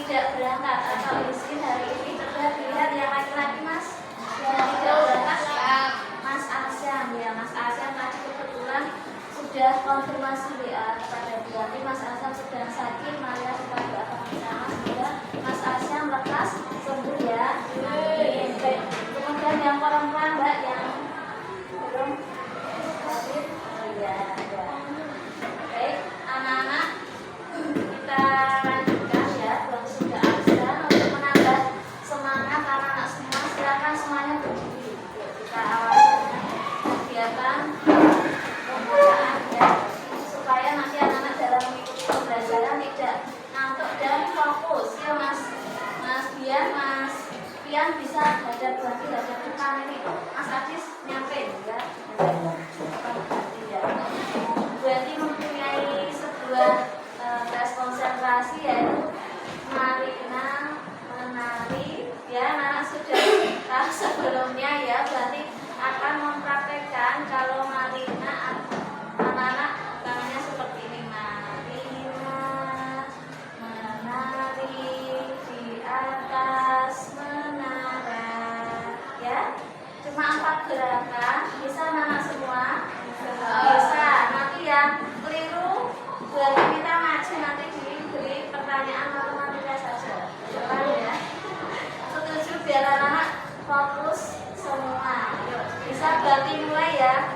tidak berangkat atau izin hari ini, coba dilihat yang laki-laki Mas yang tidak berangkat. Mas Asyam ya, Mas Asyam tadi kebetulan sudah konfirmasi WA pada Buati. Mas Asyam sedang sakit, Maria kita doakan bersama semoga Mas Asyam lekas sembuh ya. Amin. Kemudian yang perempuan Mbak yang belum hadir, oh iya ada. Baik, anak-anak kita lanjutkan ya, belum sudah absen untuk menambah semangat anak-anak semua. Silakan semuanya berdiri. Kita awali dengan kegiatan pembukaan ya, supaya nanti anak-anak dalam mengikuti pembelajaran tidak ngantuk dan fokus ya Mas Pian bisa hadap Buati hadap depan ini. Mas Adis nyampe ya. Buati mempunyai sebuah tes konsentrasi yaitu Marina menari ya, anak sudah tahu sebelumnya ya, berarti akan mempraktekkan kalau Marina anak-anak tangannya seperti ini. Marina menari di atas menara ya, cuma 4 gerakan. Bisa anak semua? Bisa. Nanti yang keliru Buati minta maju, nanti diberi pertanyaan matematika saja. Coba ya. Setuju biar anak-anak fokus semua. Yuk, bisa Buati mulai ya.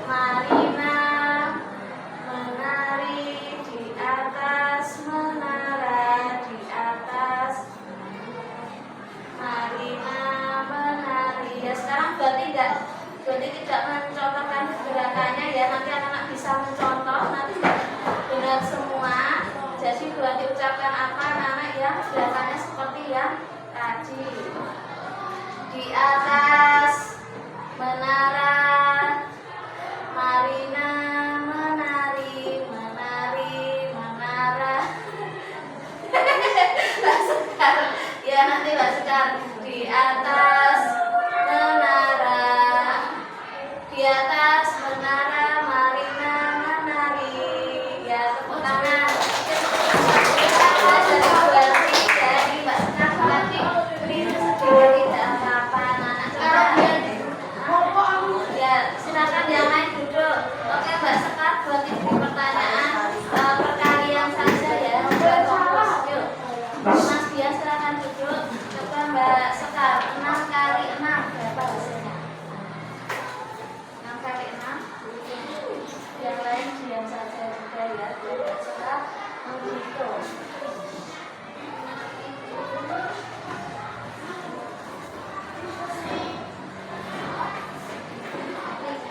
Marina menari di atas menara, di atas. Marina menari. Ya sekarang Buati tidak mencontohkan gerakannya ya. Nanti anak-anak bisa mencontoh. Nanti benar semua. Jadi Buati ucapkan apa anak-anak ya, gerakannya seperti yang tadi. Di atas menara, Marina menari, menari, menara. Mbak Sekar, ya nanti Mbak Sekar. Di atas menara, di atas menara, Marina menari. Ya tepuk tangan. Dari Buati ya, ini Mbak Sekar Buati keliru sedikit tidak apa-apa. Anak coba. Ya silakan yang lain duduk. Oke Mbak Sekar Buati beri pertanyaan perkalian saja ya. Fokus. Yuk. Mas Dia silakan duduk. Coba Mbak Sekar 6 kali 6 berapa hasilnya? 6 kali 6. Yang lain diam saja juga ya. Mbak Sekar menghitung.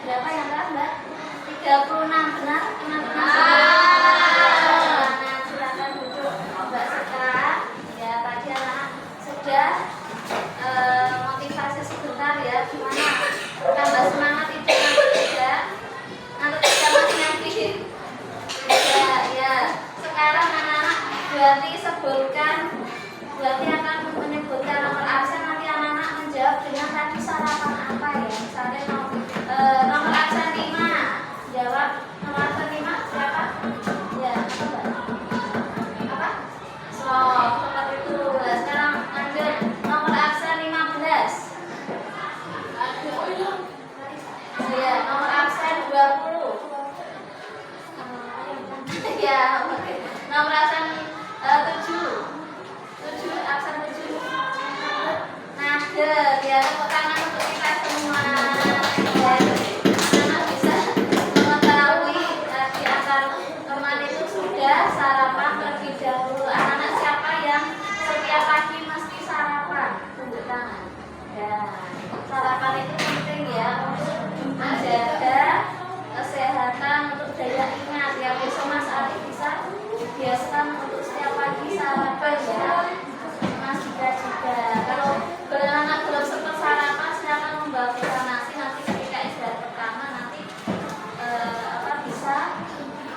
Berapa yang benar Mbak? 36 benar? Nah, silakan duduk Mbak Sekar. Ya tadi anak sudah motivasi sebentar ya, gimana tambah semangat itu nanti masih nanti ya. Sekarang anak-anak Buati sebutkan, Buati akan menyebutkan nomor absen, nanti anak-anak menjawab dengan tadi sarapan apa ya. Misalnya nomor absen 5, jawab nomor absen 5 siapa? Ya, coba. Apa? Seperti itu. Sekarang lanjut nomor absen 15. Ya, nomor absen 20. Ya, oke. Nomor absen 7. Absen 7. Nager, ya tepuk tangan untuk kita semua. Ya, anak bisa mengetahui di antar teman itu sudah sarapan terlebih dahulu. Anak-anak siapa yang setiap pagi mesti sarapan? Tunjuk tangan. Ya, sarapan itu penting ya untuk menjaga kesehatan, untuk daya ingat ya. Besok Mas Ali bisa biasakan untuk setiap pagi sarapan ya. Mas juga. Kalau anak belum sempat sarapan, silakan membawa bekal nasi. Nanti ketika istirahat pertama nanti bisa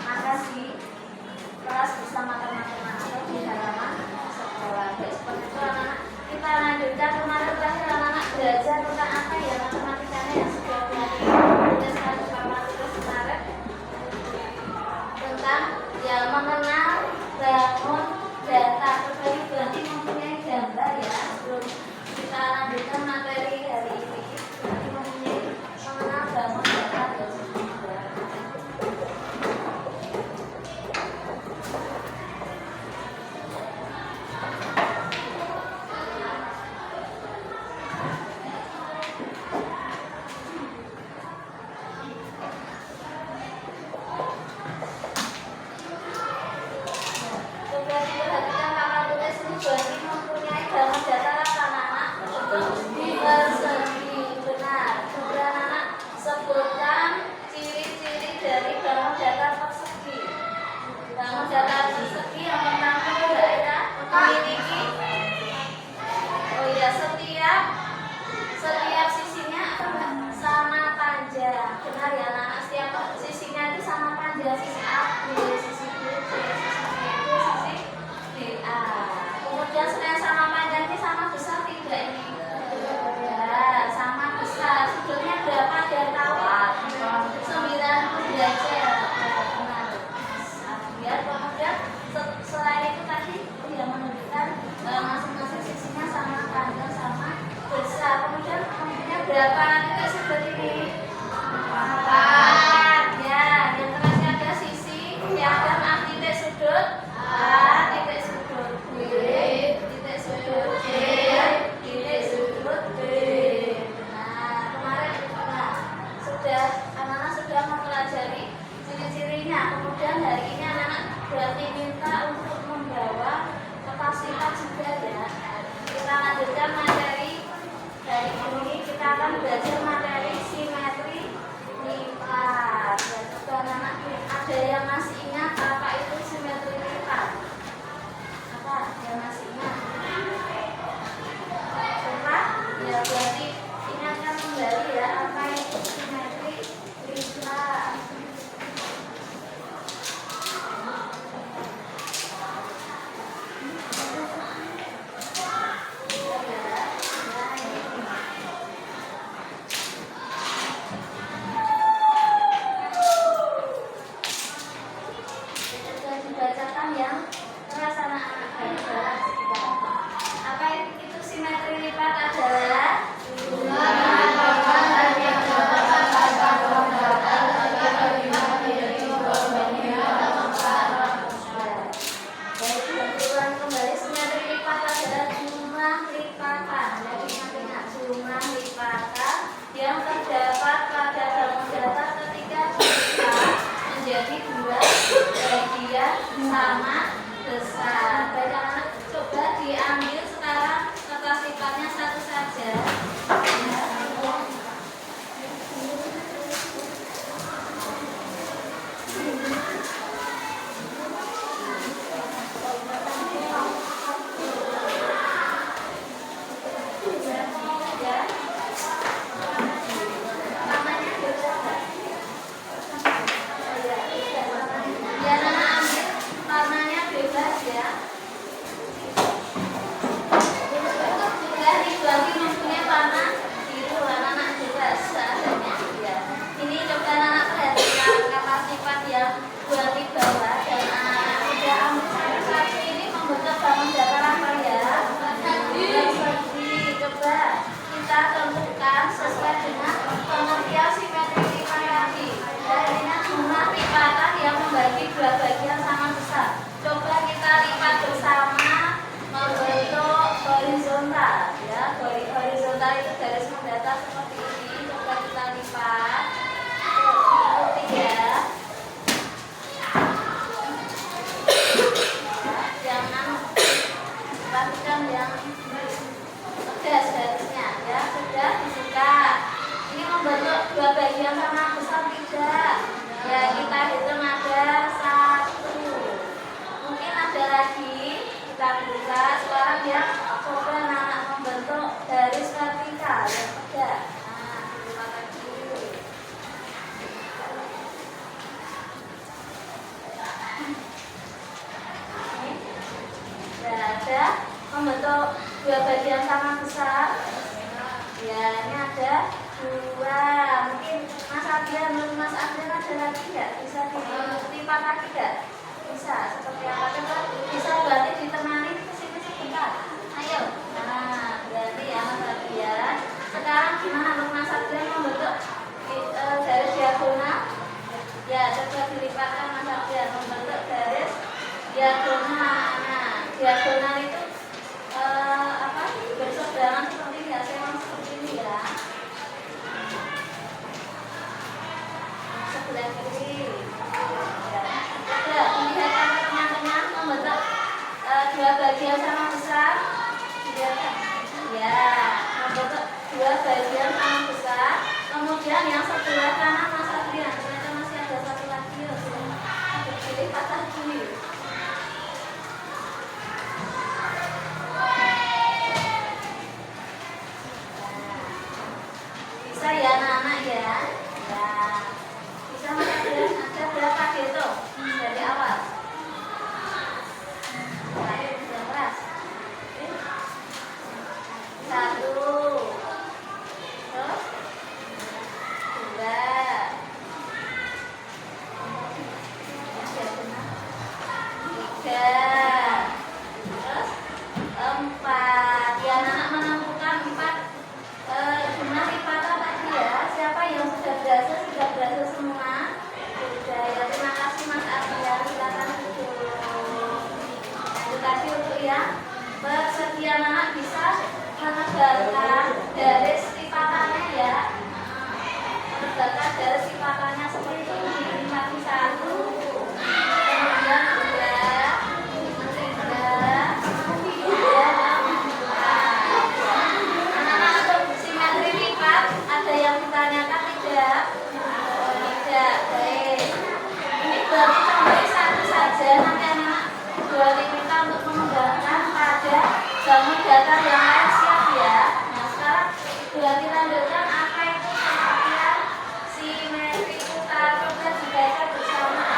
makan di kelas, bisa makan atau di halaman sekolah. Baik, seperti itu anak-anak. Kita lanjutkan kemarin terakhir anak-anak belajar tentang apa ya, matematikanya yang sudah belajar kemarin tentang ya mengenal bangun data. Berbagi ya. Kemudian selain itu tadi dia menunjukkan masing-masing sisinya sama, panjang sama, besar. Kemudian berapa titik sudut ini? 4. Ya, yang terakhir ada sisi yang ada titik sudut A, titik sudut B, titik sudut C, titik sudut D. Nah, kemarin anak-anak sudah mempelajari ciri-cirinya. Kemudian hari ini anak-anak berarti minta untuk membawa kertas lipat juga ya. Kita lanjutkan materi dari ini. Kita akan belajar materi simetri lipat. Ya, coba anak-anak ada yang masih ingat apa itu simetri lipat? Apa yang masih ingat? Coba ya, berarti ingatkan kembali ya apa itu simetri lipat. Dibacakan yang keras anak-anak baik-baik. Apa itu simetri lipat? Adalah kembali, simetri lipat adalah jumlah lipatan. Jadi ingat jumlah lipatan yang terdapat pada dalam data ketika kita menjadi dua bagian sama besar. Baik anak-anak, coba diambil sekarang kertas lipatnya satu saja. Kita tentukan sesuai dengan pengertian simetri lipat tadi. Jadinya jumlah lipatan yang membagi dua bagian sama besar. Coba kita lipat bersama membentuk horizontal. Ya, horizontal itu garis mendatar seperti ini. Coba kita lipat. Ikuti ya. Jangan perhatikan yang tegas garisnya ya. Sudah dibuka. Ini membentuk dua bagian sama besar tidak? Ya, kita hitung ada 1. Mungkin ada lagi. Kita buka. Sekarang ya, coba anak membentuk garis vertikal yang tegak. Nah, dibuka lagi. Ada membentuk dua bagian sama besar. Ya, ini ada 2. Mungkin Mas Adrian, Mas Adrian ada lagi nggak? Bisa dilipat lagi nggak? Bisa. Seperti apa? Coba bisa berarti ditemani kesini sebentar. Ayo. Nah, berarti ya Mas Adrian. Sekarang gimana Mas Adrian membentuk garis diagonal? Ya, coba dilipatkan Mas Adrian membentuk garis diagonal. Nah, diagonal itu berseberangan seperti ini ya, saya seperti ini ya. Sebelah kiri. Ya, lihat teman-teman membentuk dua bagian sama besar. Lihat ya, membentuk dua bagian sama besar. Kemudian yang sebelah kanan Mas Adrian, ternyata masih ada satu lagi ya. Dilipat lagi. Bisa ya anak-anak ya. Ya. Bisa ada berapa gitu dari awal? Yang keras. 1. Terus 2. 3. Terus 4. Ya, anak menemukan 4 jumlah lipatan tadi ya. Siapa yang sudah berhasil? Sudah berhasil semua? Sudah ya. Terima kasih Mas Arya. Silakan duduk. Itu tadi untuk yang persegi anak bisa menebalkan garis lipatannya ya. Menebalkan garis lipatannya seperti ini. Tadi 1, kemudian 2, 3, kemudian 4. Anak-anak untuk simetri lipat ada yang ditanyakan tidak? Tidak. Baik. Ini berarti contohnya 1 saja. Nanti anak-anak berarti kita untuk mengembangkan pada bangun datar yang lain, siap ya. Nah sekarang berarti lanjutkan apa itu pengertian simetri putar. Coba dibaca bersama.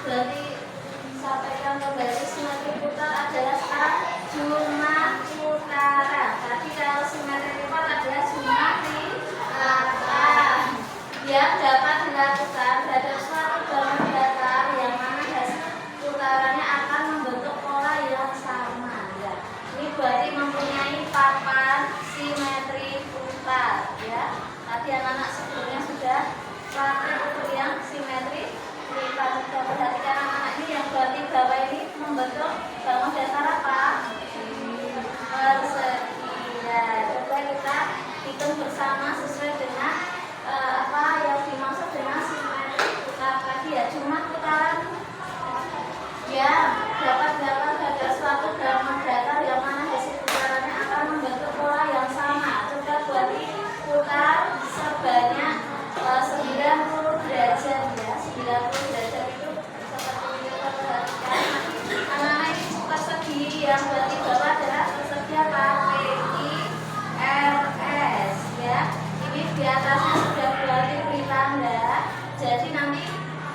Berarti sampaikan kembali simetri putar adalah sekarang jumlah putaran. Tadi kalau simetri lipat adalah jumlah lipatan yang dapat dilakukan terhadap suatu bangun datar yang mana hasil putarannya akan membentuk pola yang sama. Ya. Ini berarti mempunyai papan simetri putar. Ya. Tadi anak-anak sebelumnya sudah pakai untuk yang simetri lipat. Sudah perhatikan anak-anak ini yang berarti bawah ini membentuk bangun datar apa? Persegi. Ya, coba kita hitung bersama sesuai dengan apa yang dimaksud dengan simetri putar tadi ya. Jumlah putaran yang dapat dilakukan pada suatu bangun datar yang mana hasil putarannya akan membentuk pola yang sama. Coba berarti putar sebanyak 90 derajat ya. 90 derajat itu seperti ini kita perhatikan. Anak-anak ini persegi yang berarti bawah adalah persegi apa? PIRS ya. Ini di atasnya sudah berarti beri tanda. Jadi nanti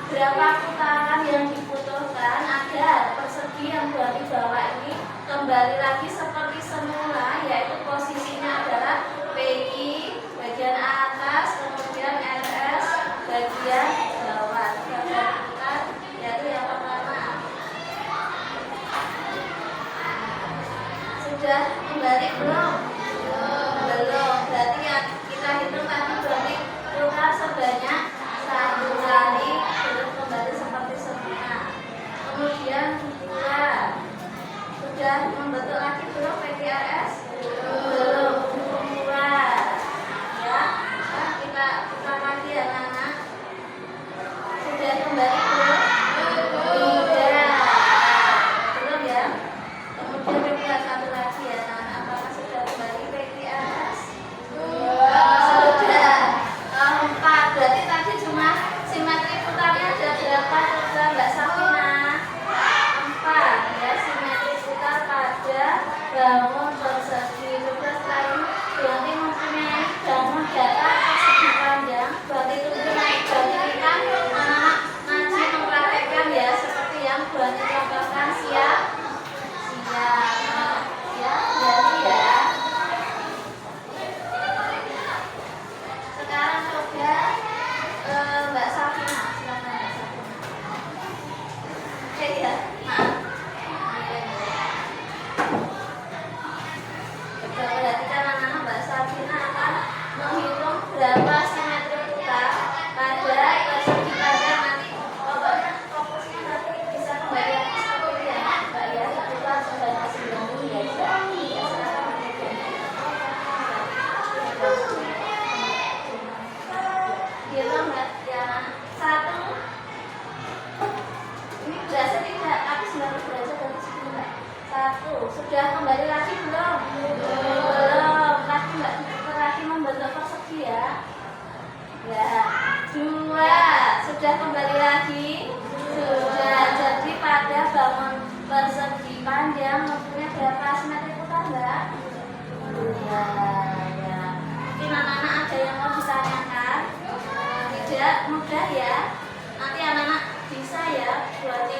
berapa putaran yang dibutuhkan agar persegi yang berarti bawah ini kembali lagi seperti semula, yaitu posisinya adalah PI bagian atas, kemudian RS bagian bawah. Kita yaitu yang pertama. Sudah kembali belum? Belum. Berarti ya kita hitung tadi berarti putar sebanyak 1 kali belum kembali seperti semula. Kemudian 2. Sudah membentuk lagi belum PTRS? Belum. 2. Ya. Nah, kita putar lagi ya anak-anak. Sudah kembali belum? Tidak. Belum ya. Kemudian kita satu lagi ya anak-anak. Apakah sudah kembali PTRS? Sudah. 4. Berarti tadi cuma simetri putarnya ada berapa? Coba Mbak Safina. 4 ya, simetri putar pada bangun persegi. Coba setelah ini berarti mempunyai bangun datar persegi panjang. Berarti tunggu naik berarti kita anak-anak ngaji mempraktekkan ya seperti yang berarti contohkan. Siap? Siap. Ya, berarti ya. Sekarang coba Mbak Safina, silakan Mbak Safina. Ya, maaf. Coba perhatikan anak-anak, Mbak Safina akan menghitung berapa simetri putar pada persegi panjang. Nanti pokoknya fokusnya nanti bisa kembali lagi seperti ini ya Mbak ya. Coba sebanyak 90 ya. Ya, silakan. Hitung Mbak ya. 1. Ini berhasil tidak? Tapi 90 derajat dari sini Mbak. 1. Sudah kembali lagi belum? Belum. Lagi Mbak diputar lagi membentuk persegi ya. Ya. 2. Sudah kembali lagi? Sudah. Jadi pada bangun persegi panjang mempunyai berapa simetri putar Mbak? Ya. Ya. Mungkin anak-anak ada yang mau ditanyakan? Tidak mudah ya. Nanti anak-anak bisa ya berarti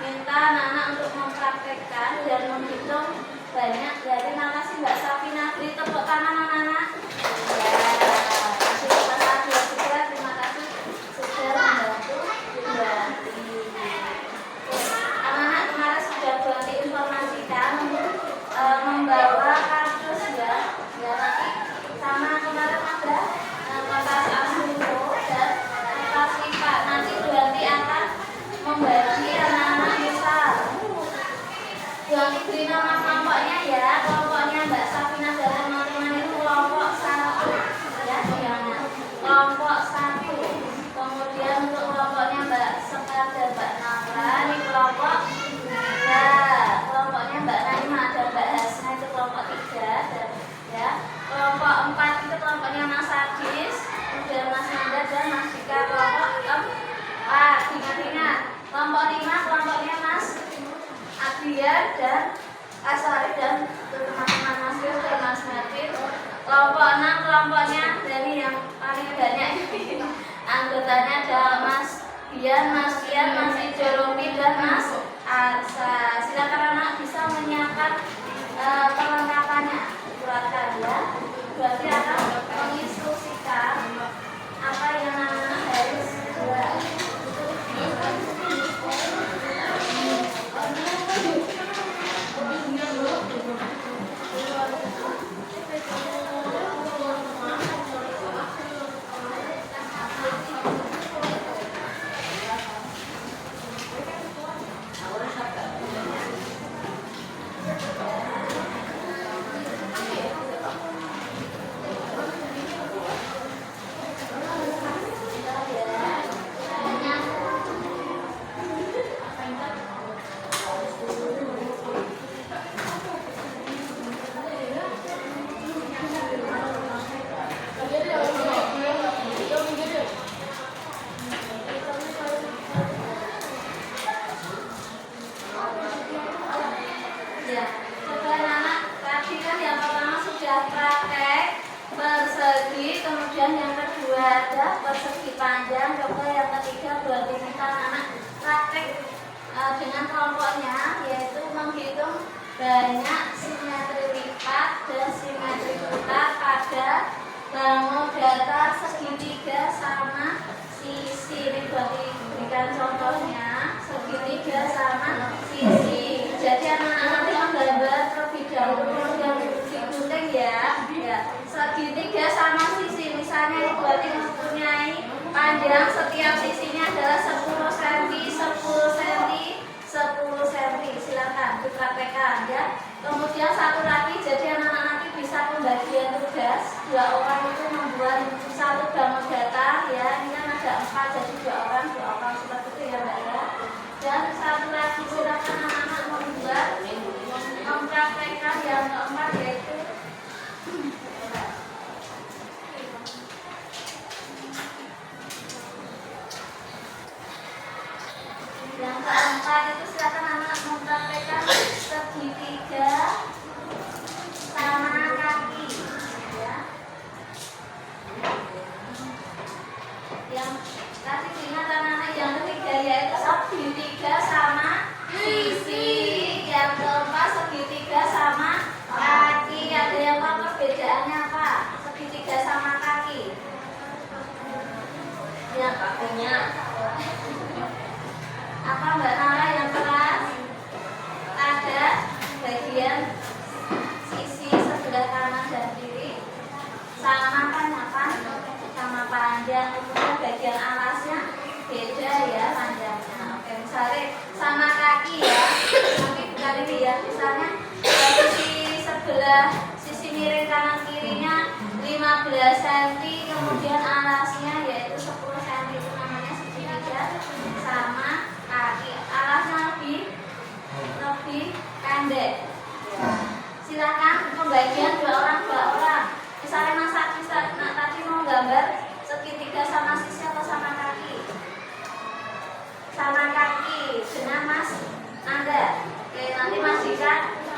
minta meminta anak-anak untuk mempraktekkan dan menghitung banyak dari narasi Mbak Safina. Beri tepuk tangan anak-anak. Ya, terima kasih juga, terima kasih sudah membantu Bunti. Anak-anak kemarin sudah Bunti informasikan membawa kardus ya, nanti sama kemarin ada kertas A10 dan kertas lipat. Nanti Bunti akan membagi anak-anak misal. Bunti beri nama kelompoknya ya, kelompoknya Mbak Safina dan teman-teman itu kelompok 1 ya, jangan kelompok 1. Kemudian untuk kelompoknya Mbak Sekar dan Mbak Nara ini kelompok 3. Kelompoknya Mbak Naima dan Mbak Hasna itu kelompok 3 dan ya. Kelompok 4 itu kelompoknya Mas Adis, kemudian Mas Nanda dan Mas Dika kelompok 4. Ingat-ingat. Kelompok 5 kelompoknya Mas Adrian dan Asari dan teman-teman Mas Yus dan Mas Martin. Kelompok 6 kelompoknya dari yang paling banyak anggotanya ada Mas Bian, Mas Ijo Romi dan Mas Arsa. Silakan anak bisa menyiapkan perlengkapannya, buatkan ya. Berarti akan menginstruksikan apa yang anak harus buat. Persegi panjang, coba yang ketiga buat minta anak praktek dengan kelompoknya, yaitu menghitung banyak simetri lipat dan simetri putar pada bangun datar segitiga sama sisi. Ini buat diberikan contohnya, segitiga sama sisi. Jadi anak-anak nanti menggambar terlebih dahulu yang digunting ya. Segitiga sama sisi, misalnya ini buat mempunyai panjang setiap sisinya adalah 10 cm, 10 cm, 10 cm. Silakan dipraktekkan ya. Kemudian satu lagi, jadi anak-anak nanti bisa pembagian tugas. 2 orang itu membuat satu bangun datar ya. Ini kan ada 4, jadi 2 orang seperti itu ya Mbak ya. Dan satu lagi silakan anak-anak membuat mempraktekkan yang keempat, yaitu yang keempat itu silakan anak mempraktekkan segitiga sama kaki ya. Yang tadi ingat anak-anak yang ketiga yaitu segitiga sama sisi. Yang keempat segitiga sama kaki. Ada yang tahu perbedaannya apa? Segitiga sama kaki. Ya kakinya. Apa Mbak Nara yang keras? Ada bagian sisi sebelah kanan dan kiri sama kan apa? Sama panjang. Kemudian bagian alasnya beda ya panjangnya. Oke, misalnya sama kaki ya. Tapi bukan ini ya. Misalnya sisi sebelah sisi miring kanan kirinya 15 cm, kemudian alasnya yaitu 10 cm, itu namanya segitiga sama kaki. Alasnya lebih pendek. Silakan pembagian 2 orang. Misalnya Mas Adis tadi mau gambar segitiga sama sisi atau sama kaki? Sama kaki dengan Mas Anda. Oke, nanti Mas Dika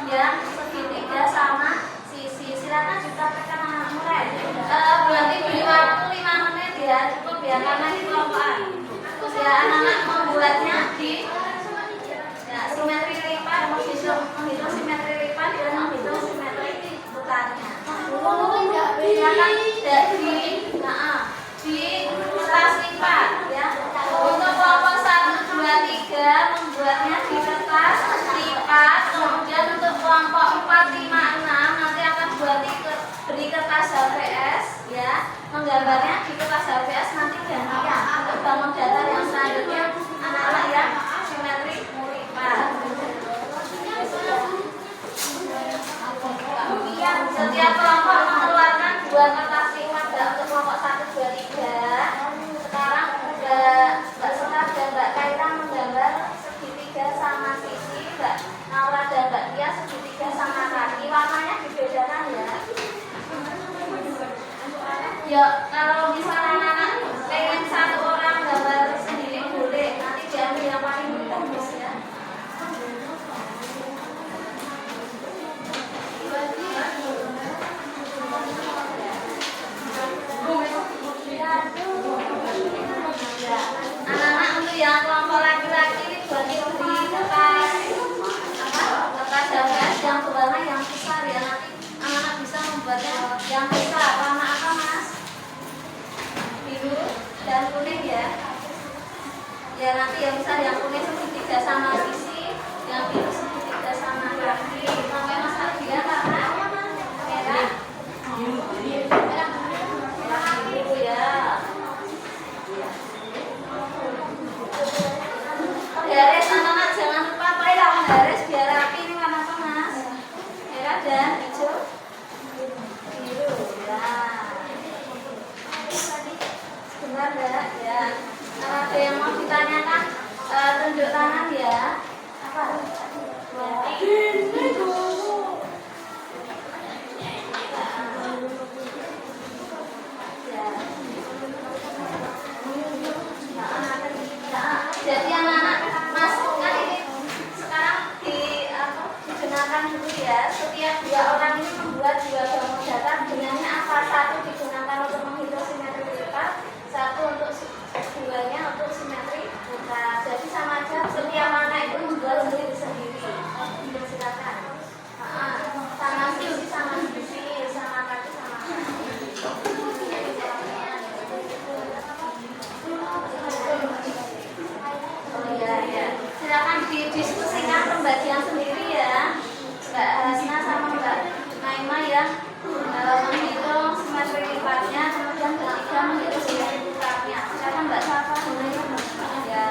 yang segitiga sama sisi. Silakan dipraktekkan anak mulai. Berarti beri waktu 5 menit ya, cukup ya karena ini kelompokan. Ya, anak-anak membuatnya di ya, gambarnya di kelas HPS nanti ganti ya. Untuk bangun datar yang selanjutnya anak-anak yang simetri melipat. Setiap kelompok mengeluarkan 2 kertas lipat untuk kelompok 1, 2, 3. Sekarang Mbak Sekar dan Mbak Kaira menggambar segitiga sama sisi, Mbak Naura dan Mbak Tia segitiga sama kaki. Warnanya dibedakan ya. Ya, kalau misalnya anak-anak pengen satu orang gambar sendiri boleh, nanti diambil yang paling bagus ya. Anak-anak untuk yang kelompok laki-laki ini buat diberi kertas HVS yang berwarna yang besar ya. Nanti anak-anak bisa membuatnya yang besar. Warna apa mas? Biru dan kuning ya. Ya nanti yang besar yang kuning segitiga sama sisi, yang biru segitiga sama kaki. Namanya mas Ardian warna merah. Biru ya. Garis anak-anak jangan lupa pakai lawan garis biar rapi. Ini warna apa mas? Merah dan hijau. Biru ya. Sebentar ya. Kalau ada yang mau ditanyakan tunjuk tangan ya. Apa? Jadi anak-anak mas kan ini sekarang digunakan dulu ya. Setiap 2 orang ini membuat 2 bangun datar. Gunanya apa? 1 digunakan untuk menghitung simetri lipat, 1 untuk 2-nya untuk simetri buka. Jadi sama aja. Setiap anak itu membuat sendiri-sendiri. Silakan. Sama sisi, sama sisi, sama kaki, sama kaki. Silakan didiskusikan pembagian sendiri ya. Mbak Hasna sama Mbak Naima ya menghitung simetri lipatnya, kemudian ketiga menghitung simetri lipatnya. Silakan Mbak Safa ya.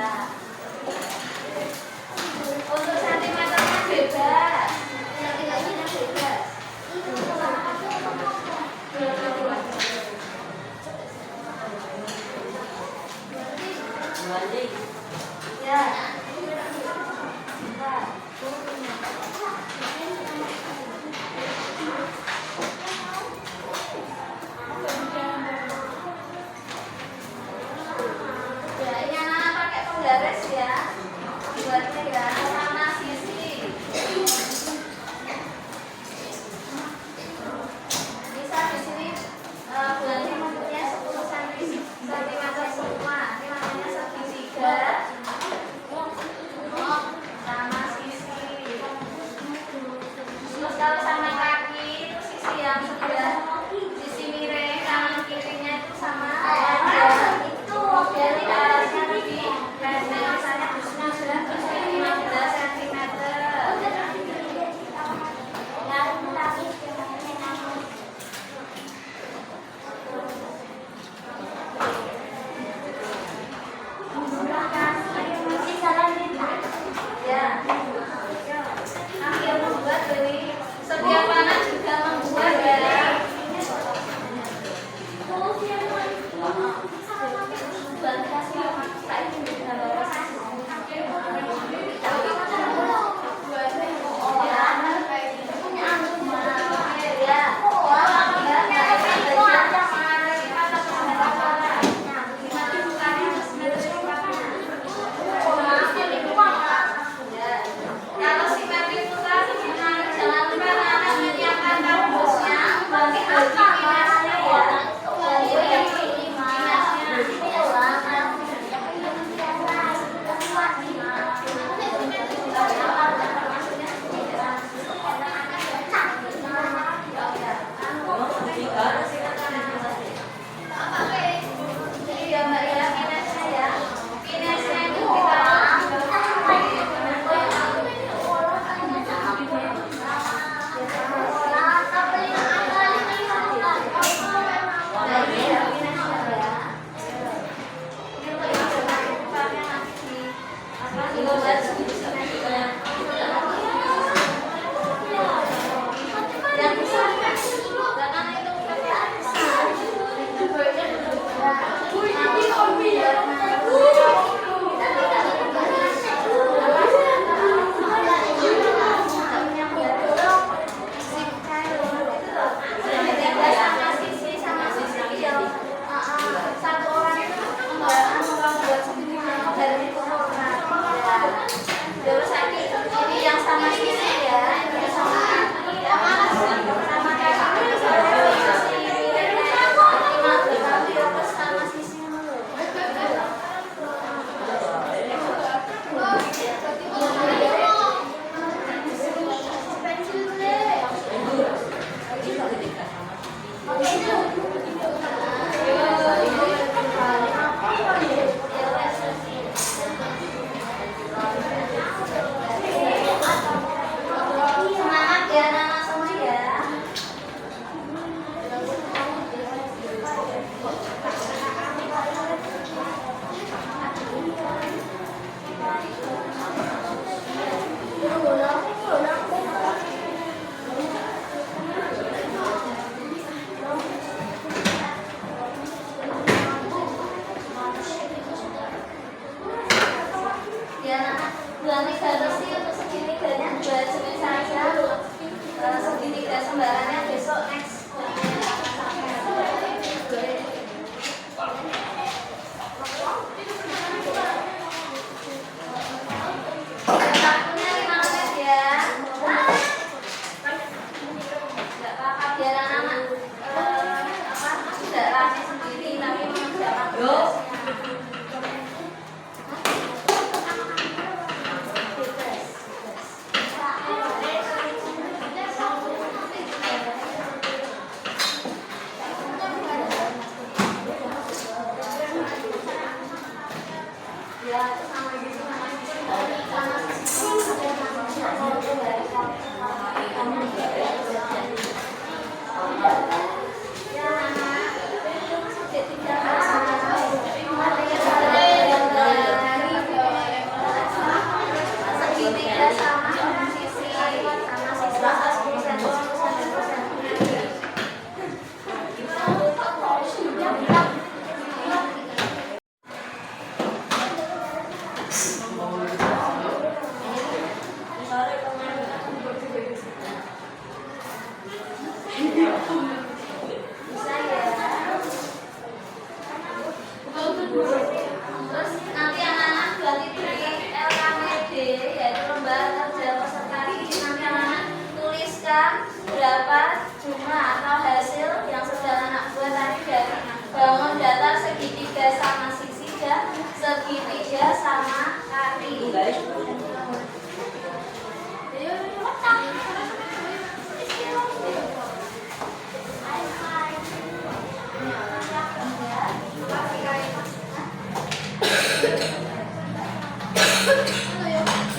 nanti anak tuliskan berapa jumlah atau hasil yang sudah anak buat tadi dari bangun datar segitiga sama sisida, segitiga sama kaki.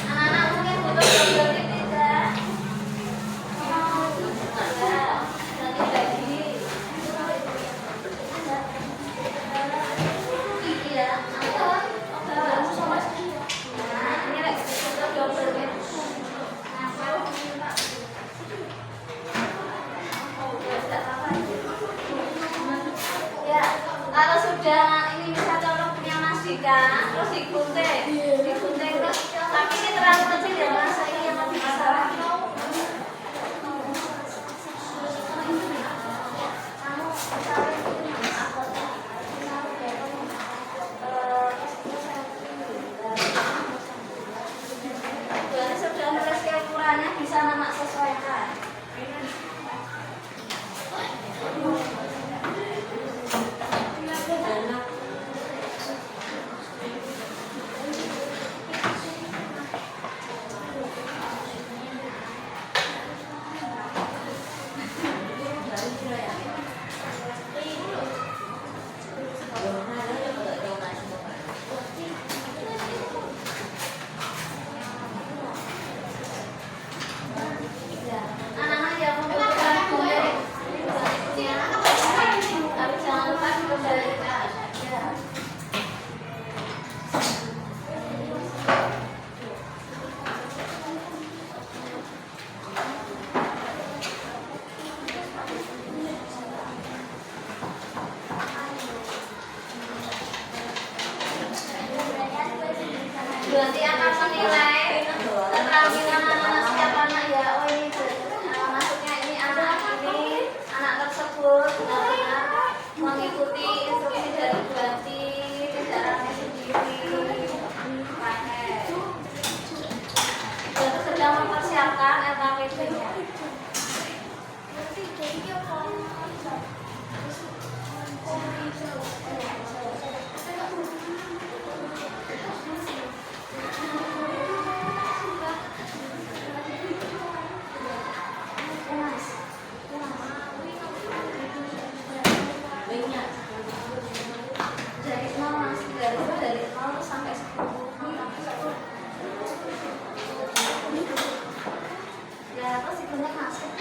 Anak-anak mungkin butuh gambar tidak? Nanti bagi. Iya. Nah, ini lagi butuh gambarnya. Ya, kalau sudah ini bisa colok punya Mas Dika, terus digunting terus, tapi ini terlalu kecil ya Mas, ini yang lebih besar. Berarti sudah nulis ukurannya bisa Mama sesuaikan. Anak-anak yang membutuhkan gunting, tapi jangan lupa dikembalikan. Ya. Berarti akan menilai keterampilan anak setiap anak ya. Oh ini maksudnya ini anak tersebut benar-benar mengikuti instruksi dari berarti tidak rame sendiri pakai. Berarti sedang mempersiapkan LKPD-nya. Dari 0 Mas, dari 0 sampai 10. Ya, terus ibunya masuk.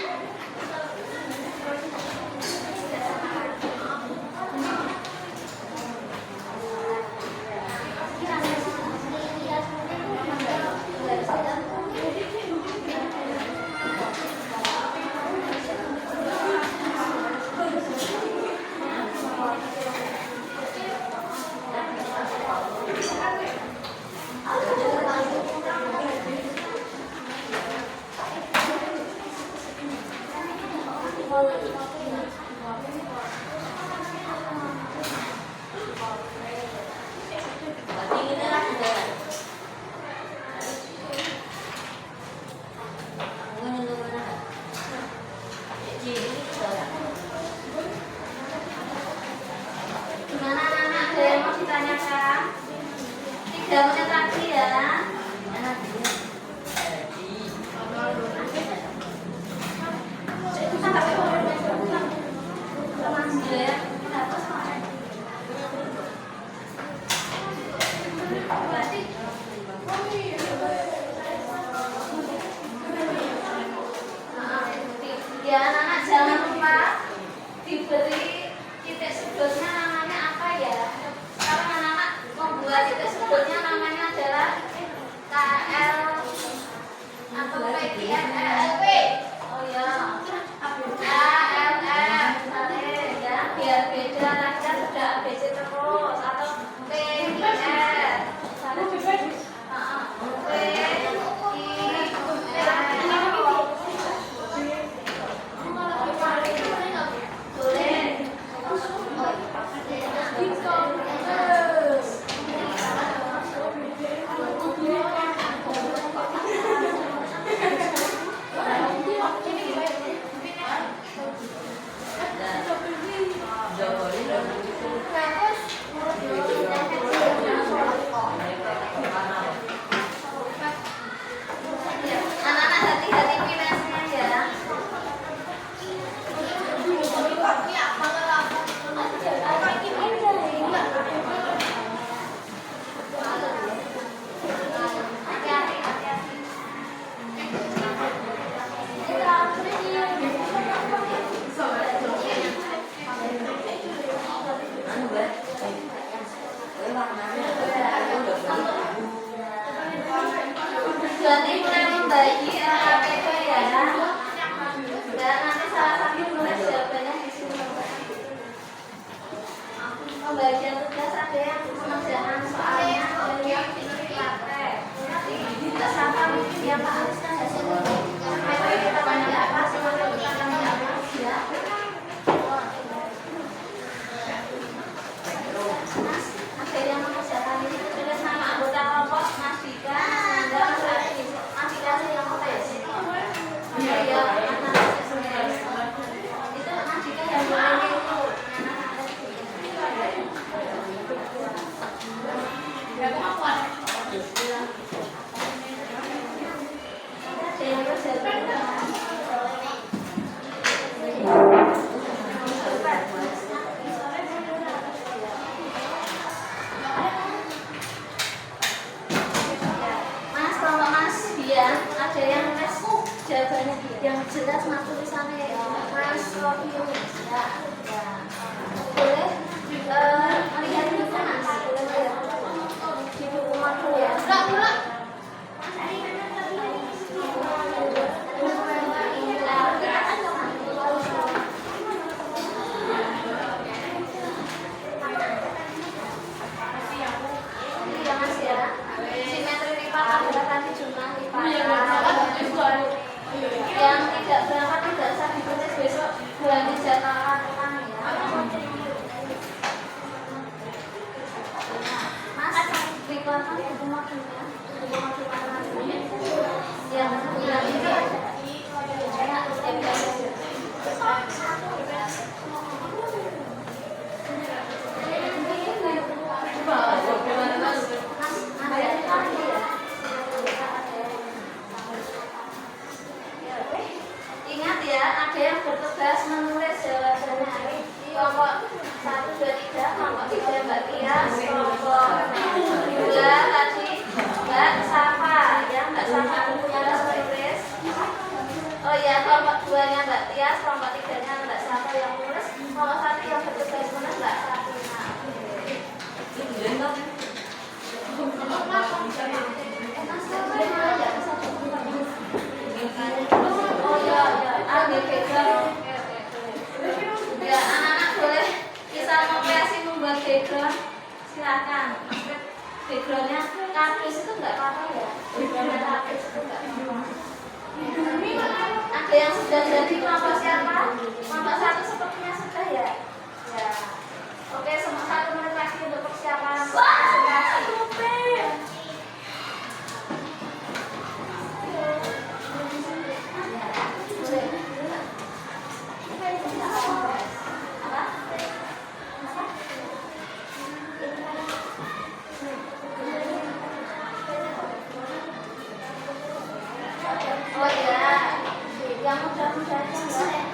Gimana anak-anak, ada yang mau ditanyakan? 3 menit lagi ya. Ya anak-anak jangan lupa diberi titik sudutnya namanya apa ya. Kalau anak-anak membuat titik sudutnya namanya adalah KL atau PGLP. Oh ya, ALF misalnya ya, biar beda nanti kan sudah ABC terus atau PIR Kombinasinya ya. Berarti mulai membagi KTP ya. Dan nanti salah satu nulis jawabannya di sini. Pembagian tugas ada yang pengerjaan soalnya, ada yang praktek. Kita sama mungkin ya Pak Alisa hasilnya. Supaya kita banyak apa, semoga kita banyak apa ya. Mas, ada yang mengerjakan ini tulis nama anggota kelompok Mas Dika, Mas Nanda, Mas Adi. Mas Dika aja yang tes. Ya, itu Mas Dika yang boleh itu. Mas, kalau Mas dia ada yang tes jawabannya yang jelas mas tulisannya Mas Robi ya, boleh melihat itu Mas, boleh lihat di buku maku ya. Yang tidak berangkat tidak usah ditulis besok bulan dijadwalkan ulang ya. Mas, dikeluarkan buku makunya, buku maku yang bulan ini ingat ya, ada yang bertugas menulis jawabannya. Kelompok 1, 2, 3, kelompok 3 Mbak Tias, kelompok 2 tadi Mbak Safa ya, Mbak Safa harus menulis. Oh ya, kelompok 2 nya Mbak Tias, kelompok 3 nya Mbak Safa yang menulis. Kelompok 1 yang bertugas menulis Mbak Sabrina. Oh ya, ambil background. Ya, anak-anak boleh bisa mengkreasi membuat background. Silakan. Backgroundnya kardus itu enggak apa-apa ya. Backgroundnya kardus itu enggak apa-apa. Ada yang sudah jadi kelompok siapa? Kelompok 1 sepertinya sudah ya. Ya. Oke, semua 1 menit lagi untuk persiapan. Oh ya, yang mudah-mudahan ya.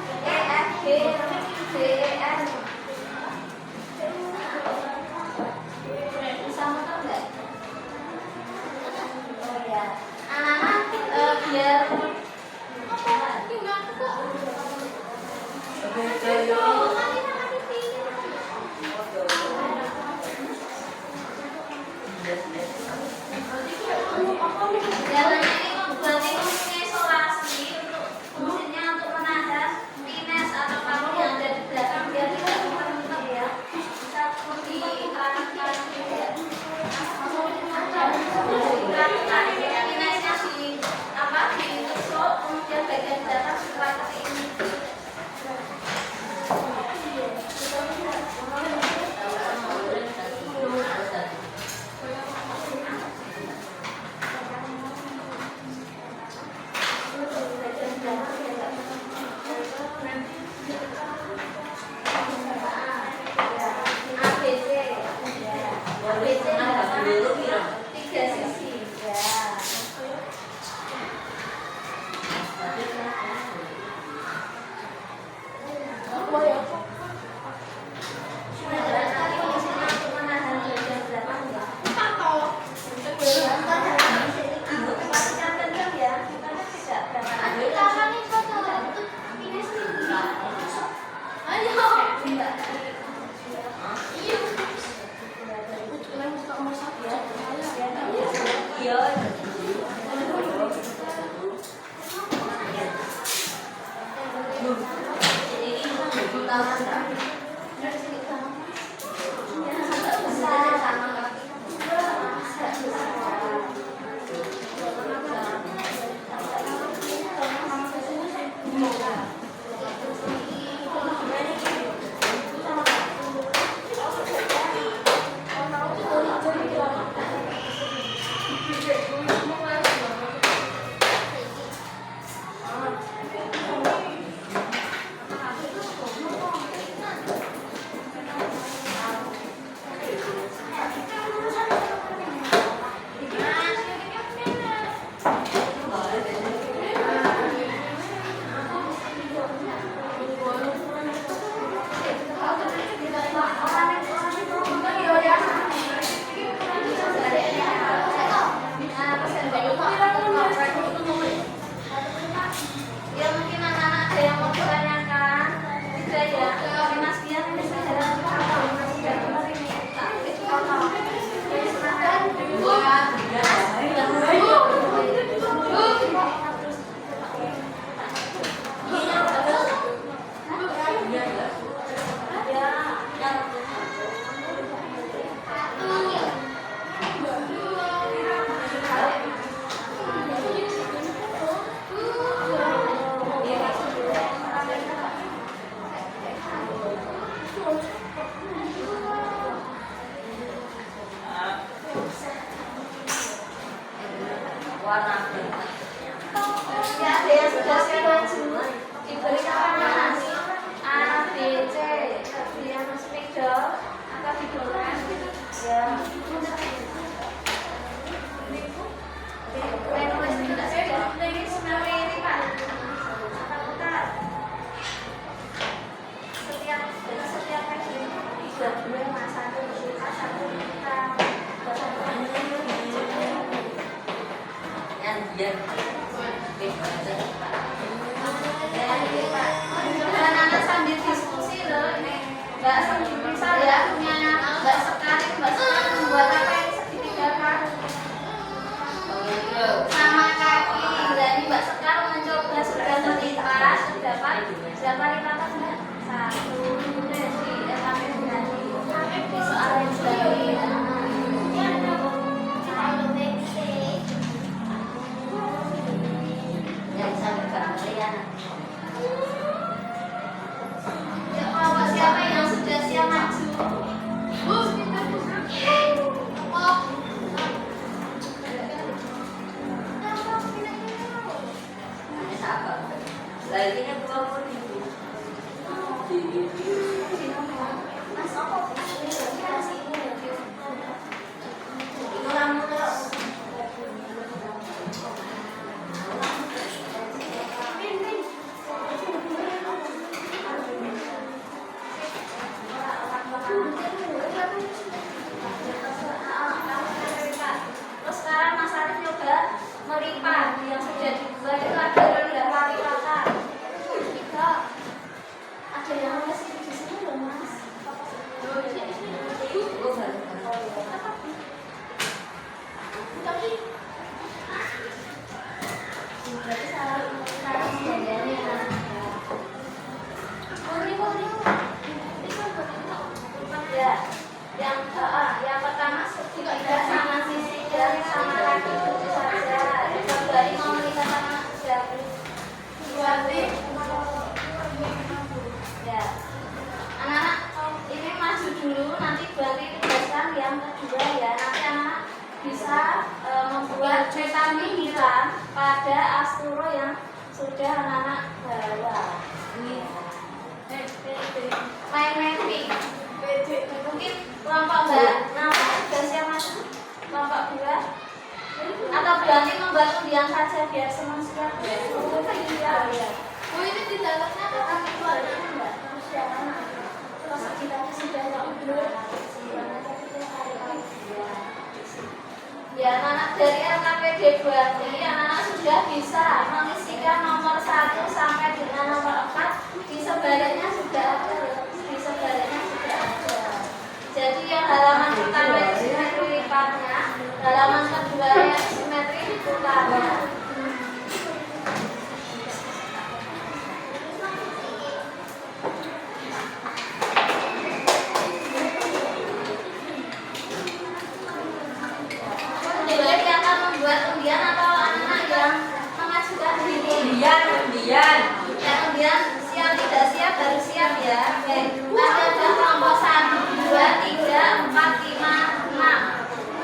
Kemudian siap tidak siap baru siap ya. Oke. Nanti ada kelompok 1, 2, 3, 4, 5, 6.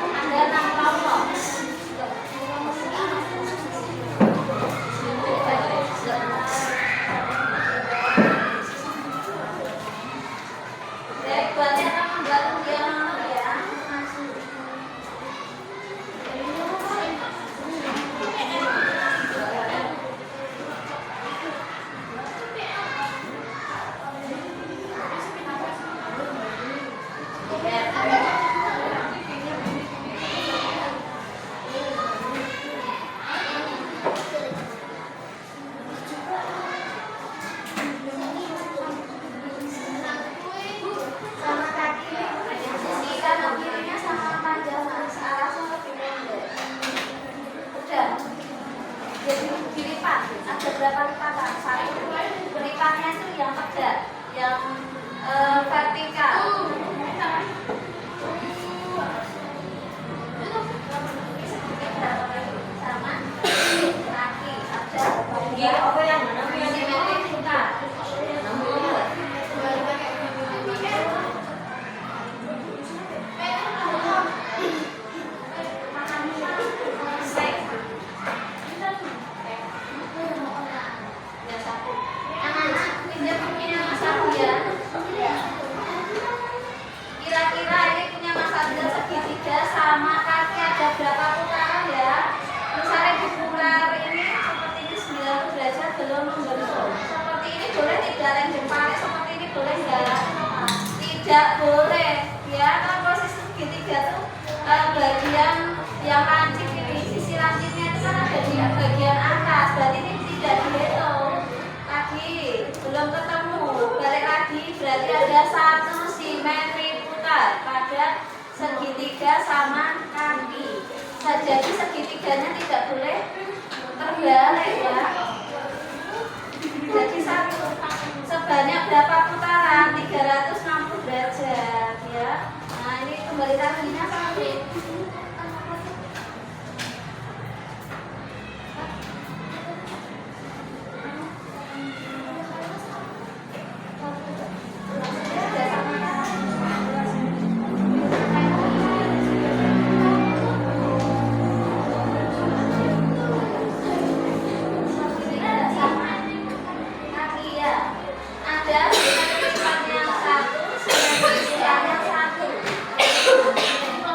Ada 6 kelompok. Buat yang membuat ujian nomor ya. Sama kaki sisi kanan kirinya sama panjang mas, alasnya lebih pendek. Udah. Jadi dilipat. Ada berapa lipatan? 1. Lipatnya itu yang tegak, yang vertikal. Sama kaki. Ada Apa yang mana? simetri bukan. Kira-kira ini punya Mas Adil segitiga sama kaki ada berapa putaran ya? Misalnya diputar ini seperti ini 90 derajat belum membentuk. Seperti ini boleh tidak yang jempolnya seperti ini boleh enggak? Tidak boleh. Ya, kalau posisi segitiga tuh bagian yang lancip ini, sisi lancipnya itu kan ada di bagian atas. Berarti ini tidak dihitung. Lagi belum ketemu. Balik lagi berarti ada 1 simetri putar pada segitiga sama kaki. Jadi segitiganya tidak boleh terbalik ya. Jadi 1 sebanyak berapa putaran? 360 derajat ya. Nah ini kembali tangannya sama. Ada yang 1, yang 1.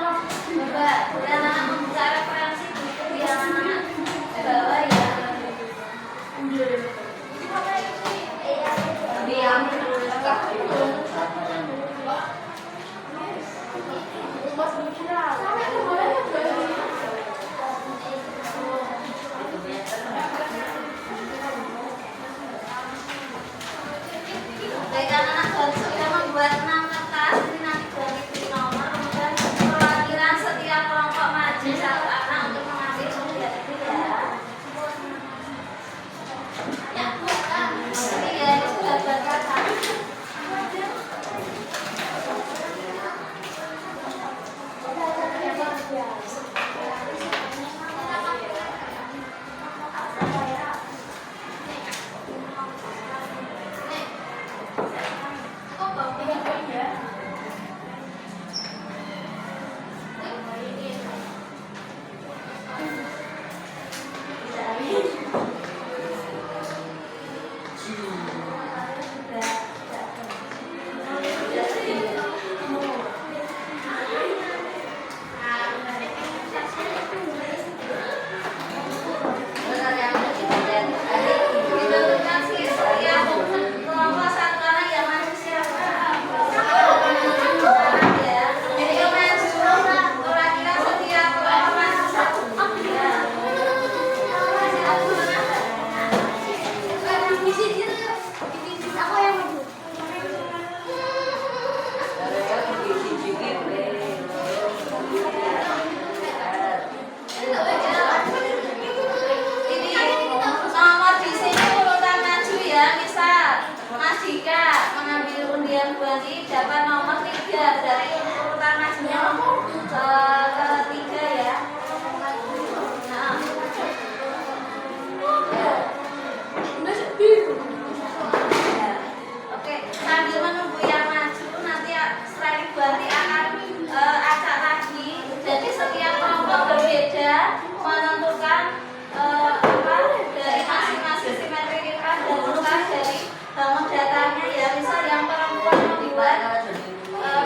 bangun datangnya ya, misal yang perempuan membuat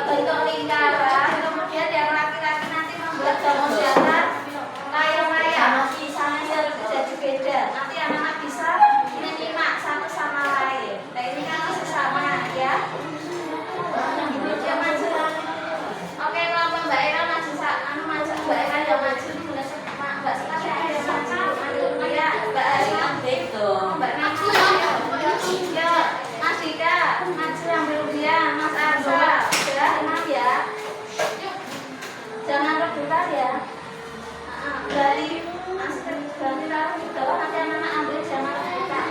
bentuk lingkaran, kemudian yang laki-laki nanti membuat bangun datar layang-layang, misalnya harus jadi beda. Nanti anak-anak bisa menyimak satu sama lain. Nah ini kan masih sama ya. Oke, kelompok Mbak Era maju, maju Mbak Era yang maju, Mbak Sekar yang maju, ya Mbak Ari, Mbak Maju, ya Mas Dika, maju ambil ujian, Mas Arsa, sudah tenang ya, jangan rebutan ya. Dari Mas berarti taruh di bawah, nanti anak-anak ambil, jangan rebutan.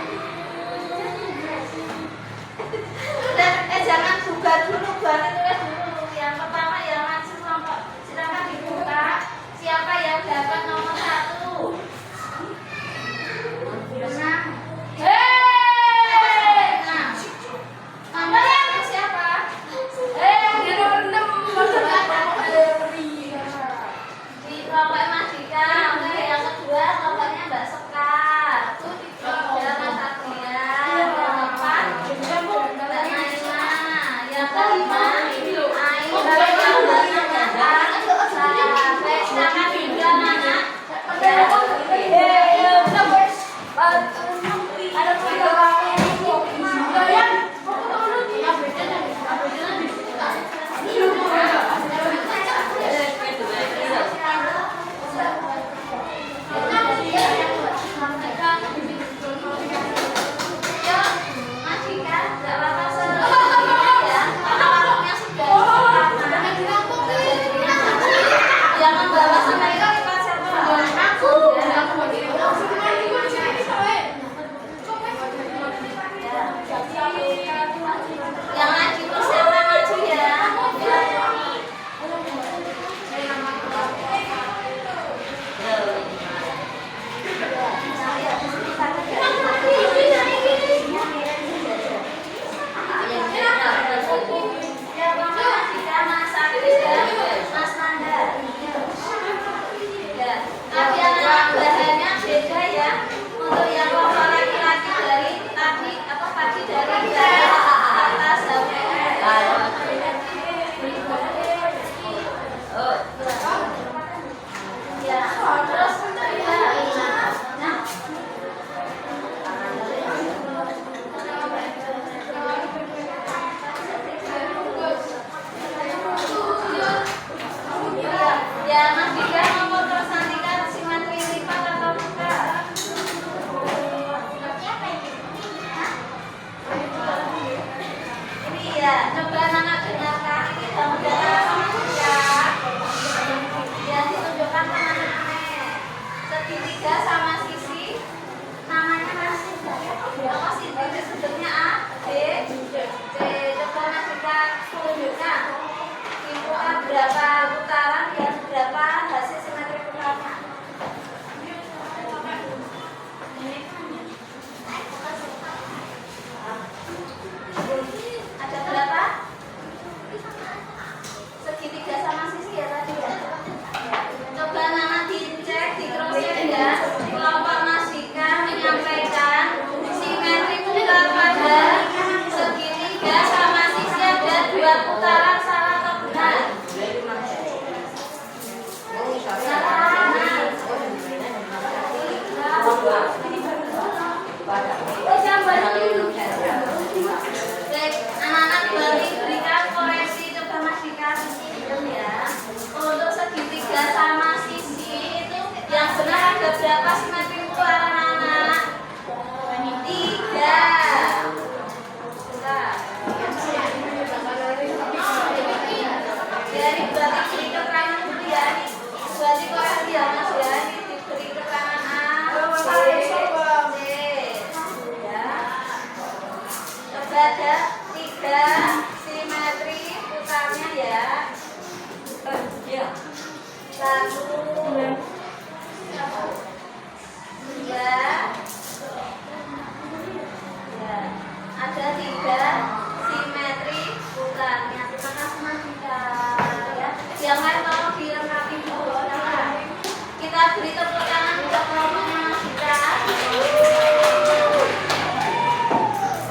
Jangan buka dulu, buatnya tulis dulu. Yang pertama yang maju kelompok, silakan dibuka. Siapa yang dapat nomor 1? Benang. Nah, nomor yang siapa? Dia nomor 6. Di kelompok Mas Dika. Oke, yang kedua kelompoknya Mbak Sekar. Ya, Mas Adrian. Yang keempat Mbak Naima. Yang kelima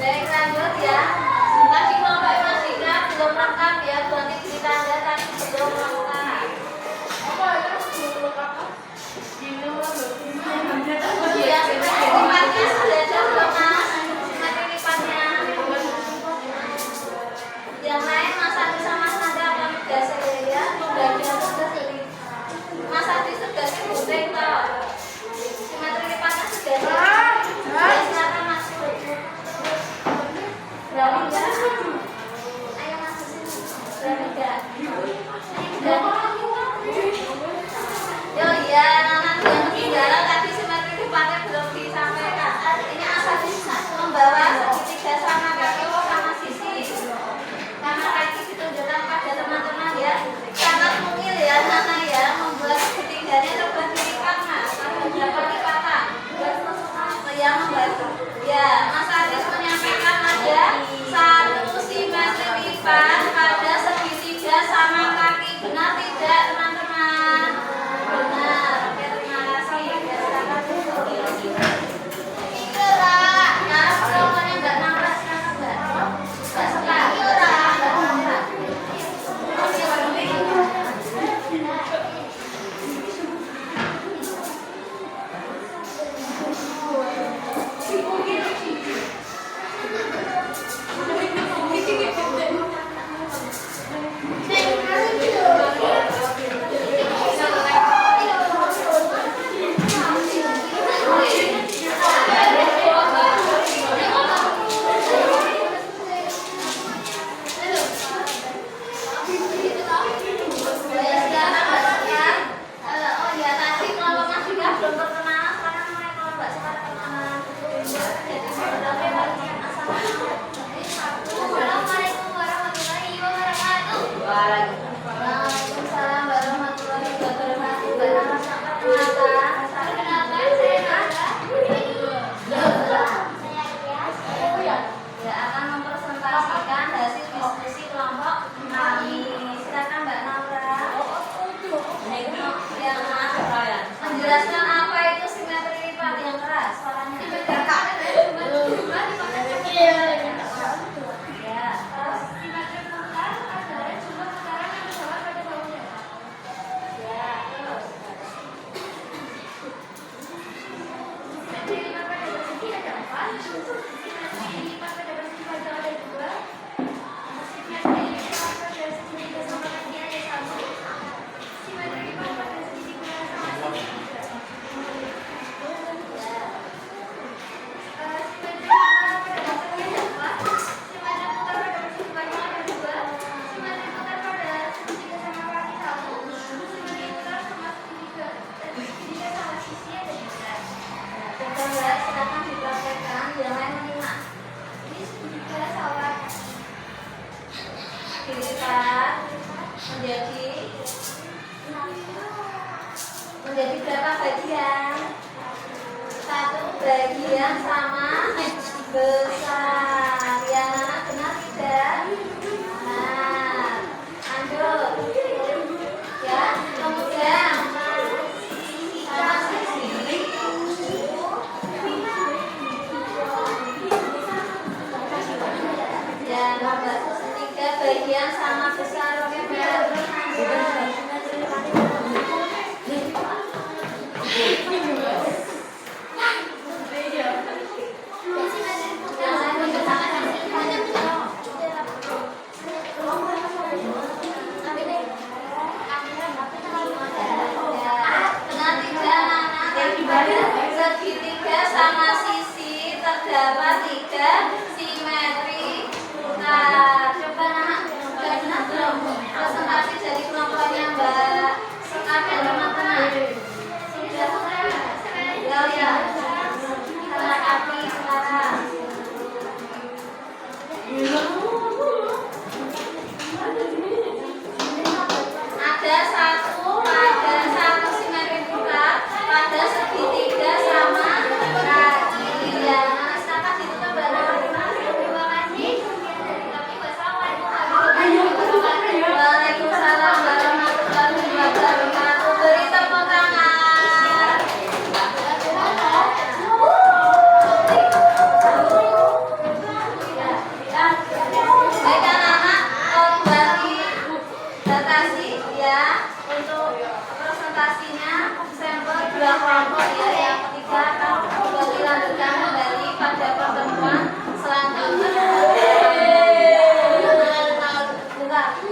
Baik, lanjut. menjadi berapa bagian? Satu bagian sama besar. Ya, anak benar tidak? Nah, lanjut. Ya, kemudian sama sisi. Ya, nomor 3 bagian sama besar. Oke, terus segitiga sama sisi terdapat 3 simetri putar. Coba anak benar belum presentasi dari kelompoknya Mbak Sekar dan teman-teman. Sudah ya, kita kaki sekarang. Ada satu simetri putar pada segitiga sama kaki. Ya, silakan ditutup bareng. Terima kasih. Waalaikumsalam warahmatullahi wabarakatuh. Beri tepuk tangan. Baik anak-anak, presentasi ya untuk presentasinya sampel 2 kelompok ya. Yang ketiga akan dilanjutkan kembali pada pertemuan selanjutnya.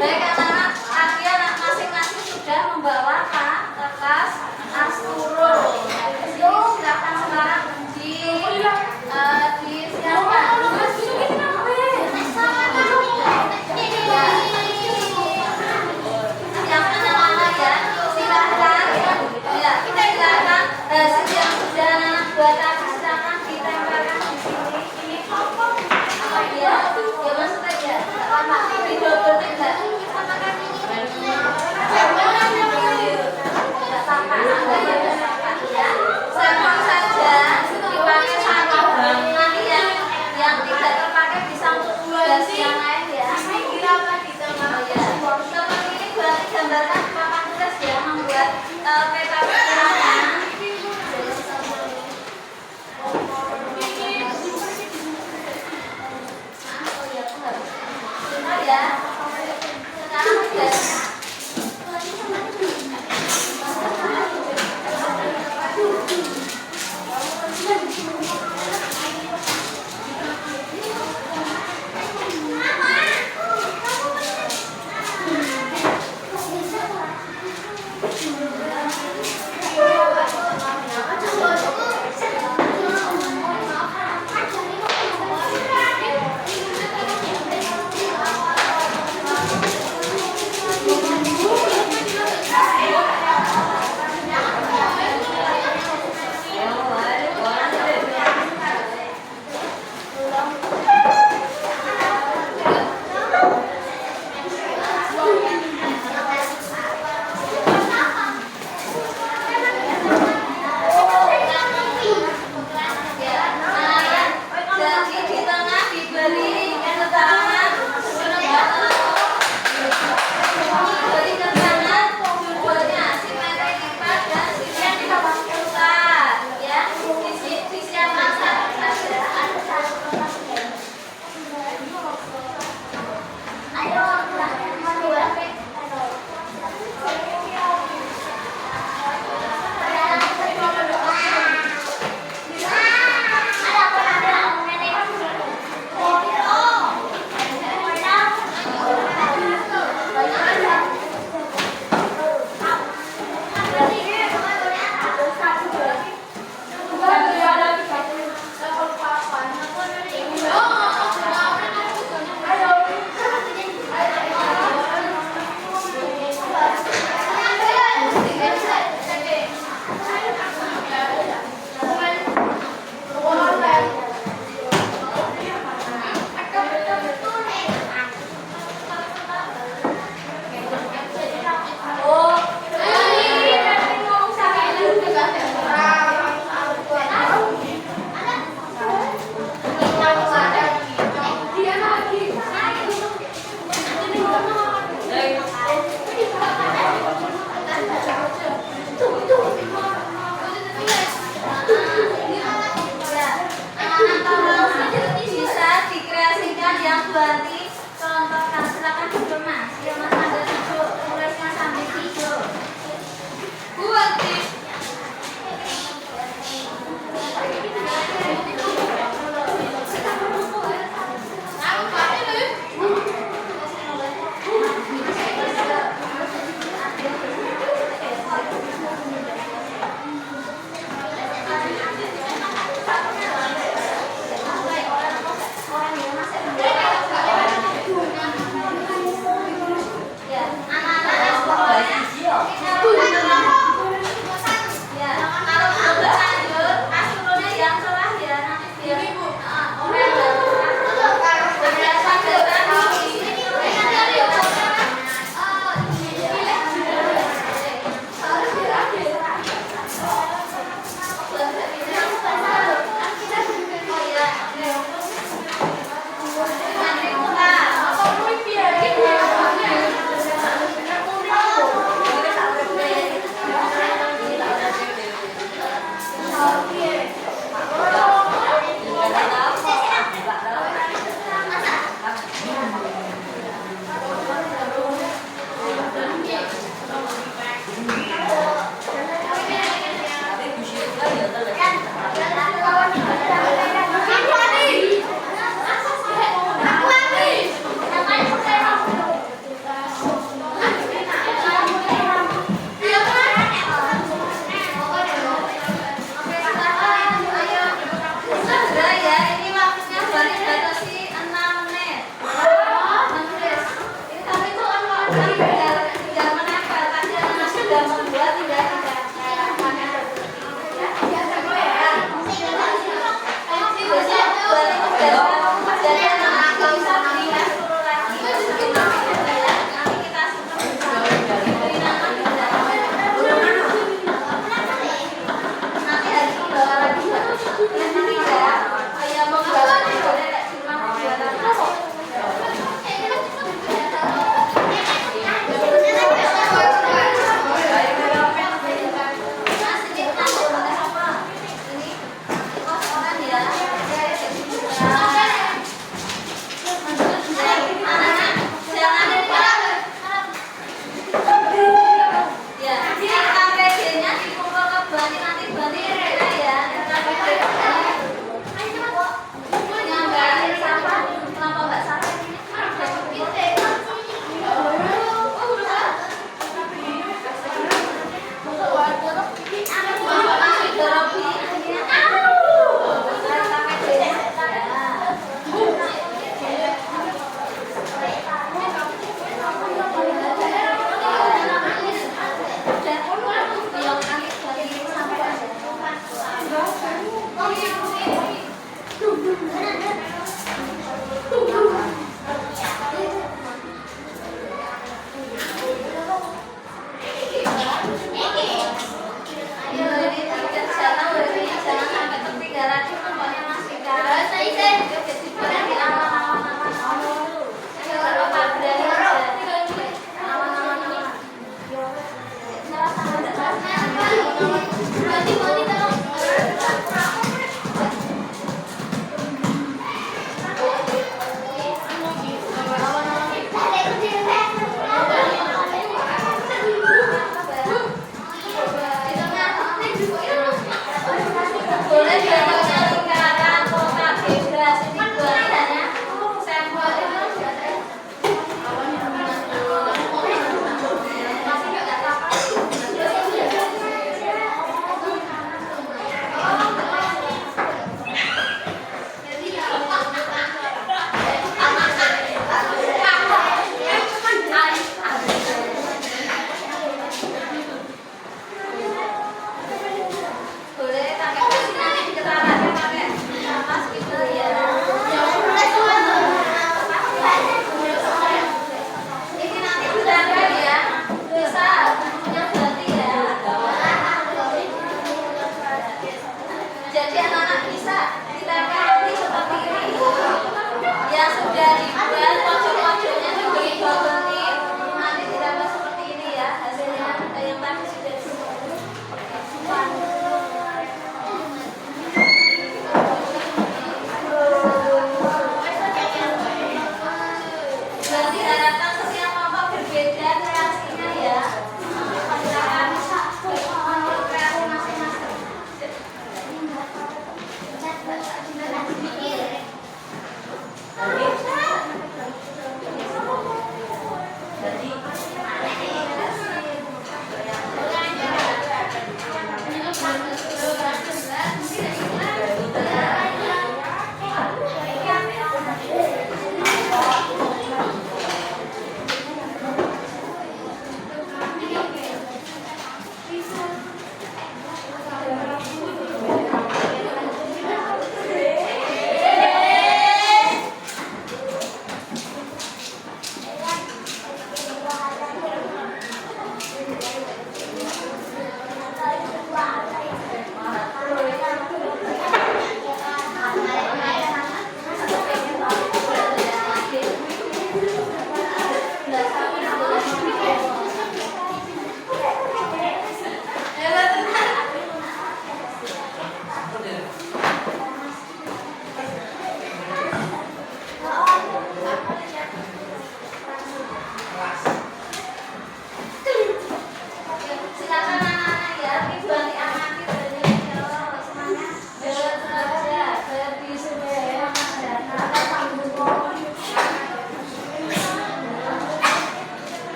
Baik anak-anak, kalian masing-masing sudah membawa kertas asturo. Silakan sekarang disiapkan. Yang anak-anak ya, silakan. Ya, kita silakan hasil yang sudah anak buat tadi silakan ditempelkan di sini. Ini apa ya? Ya maksudnya ya, apa? Didobel enggak? Sampel saja dipakai satu. Nanti yang tidak terpakai bisa untuk tugas yang lain ya. Seperti ini berarti gambarkan papan tugas ya, membuat peta pergerakan. Bentar ya. Sekarang tugasnya.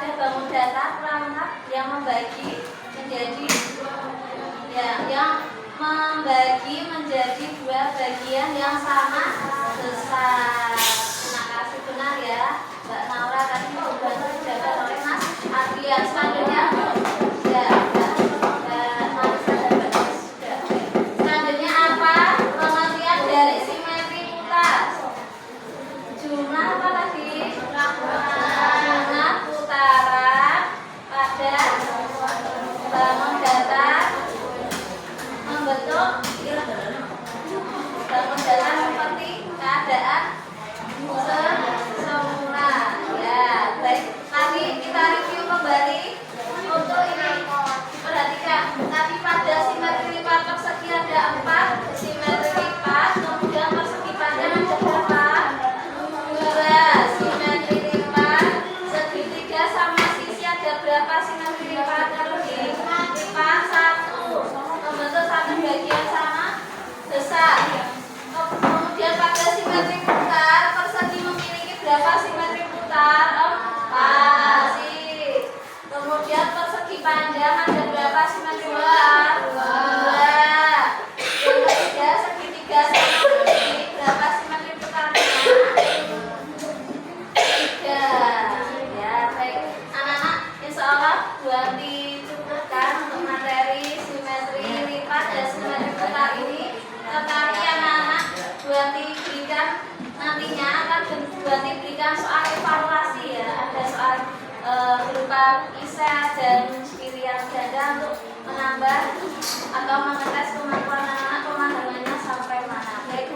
ada bangun data perangkat yang membagi menjadi dua bagian yang sama besar. Terima kasih, benar ya Mbak Naura, tadi dibantu dijaga oleh Mas Adrian. Selanjutnya selanjutnya apa? Pengertian dari simetri putar. Jumlah apa tadi? Jumlah putaran pada bangun datar membentuk bangun datar seperti keadaan semula. Ya, baik. Tadi kita review kembali untuk ini. Perhatikan, tadi pada simetri lipat persegi ada 4 simetri lipat, kemudian persegi panjang ada berapa? 2 simetri lipat, segitiga sama sisi ada berapa simetri lipat? Kalau dilipat 1, membentuk satu bagian sama besar. Kemudian pada simetri putar, persegi memiliki berapa simetri putar? 4. Kemudian persegi panjang ada berapa simetri putar? 2. Yang ketiga, segitiga sama sisi berapa simetri putarnya? 3. Ya, baik. Anak-anak, insya Allah buat dicukupkan untuk materi simetri lipat dan simetri putar ini. Tetapi anak-anak buat diberikan nantinya akan buat diberikan soal evaluasi ya. Ada soal berupa ISA dan pilihan ganda untuk menambah atau mengetes kemampuan anak-anak pemahamannya sampai mana. Baik,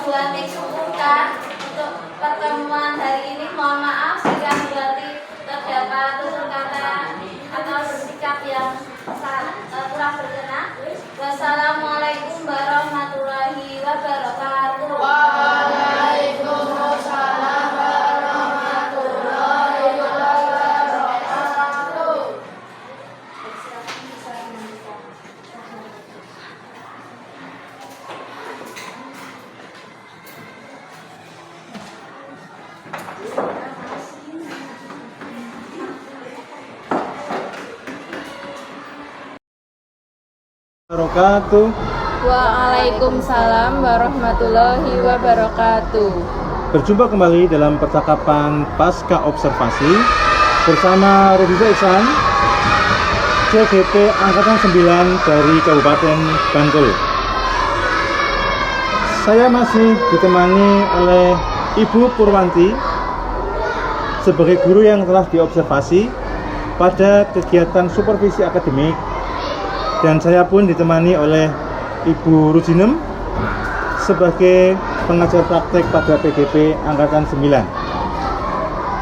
buat dicukupkan untuk pertemuan hari ini. Mohon maaf jika berarti terdapat tutur kata atau sikap yang kurang berkenan. Wassalamualaikum warahmatullahi wabarakatuh. Waalaikumsalam warahmatullahi wabarakatuh. Wabarakatuh. Waalaikumsalam warahmatullahi wabarakatuh. Berjumpa kembali dalam percakapan pasca observasi bersama Rudisa Iksan, CGP Angkatan 9 dari Kabupaten Bantul. Saya masih ditemani oleh Ibu Purwanti sebagai guru yang telah diobservasi pada kegiatan supervisi akademik, dan saya pun ditemani oleh Ibu Rujinem sebagai pengajar praktek pada PGP Angkatan 9.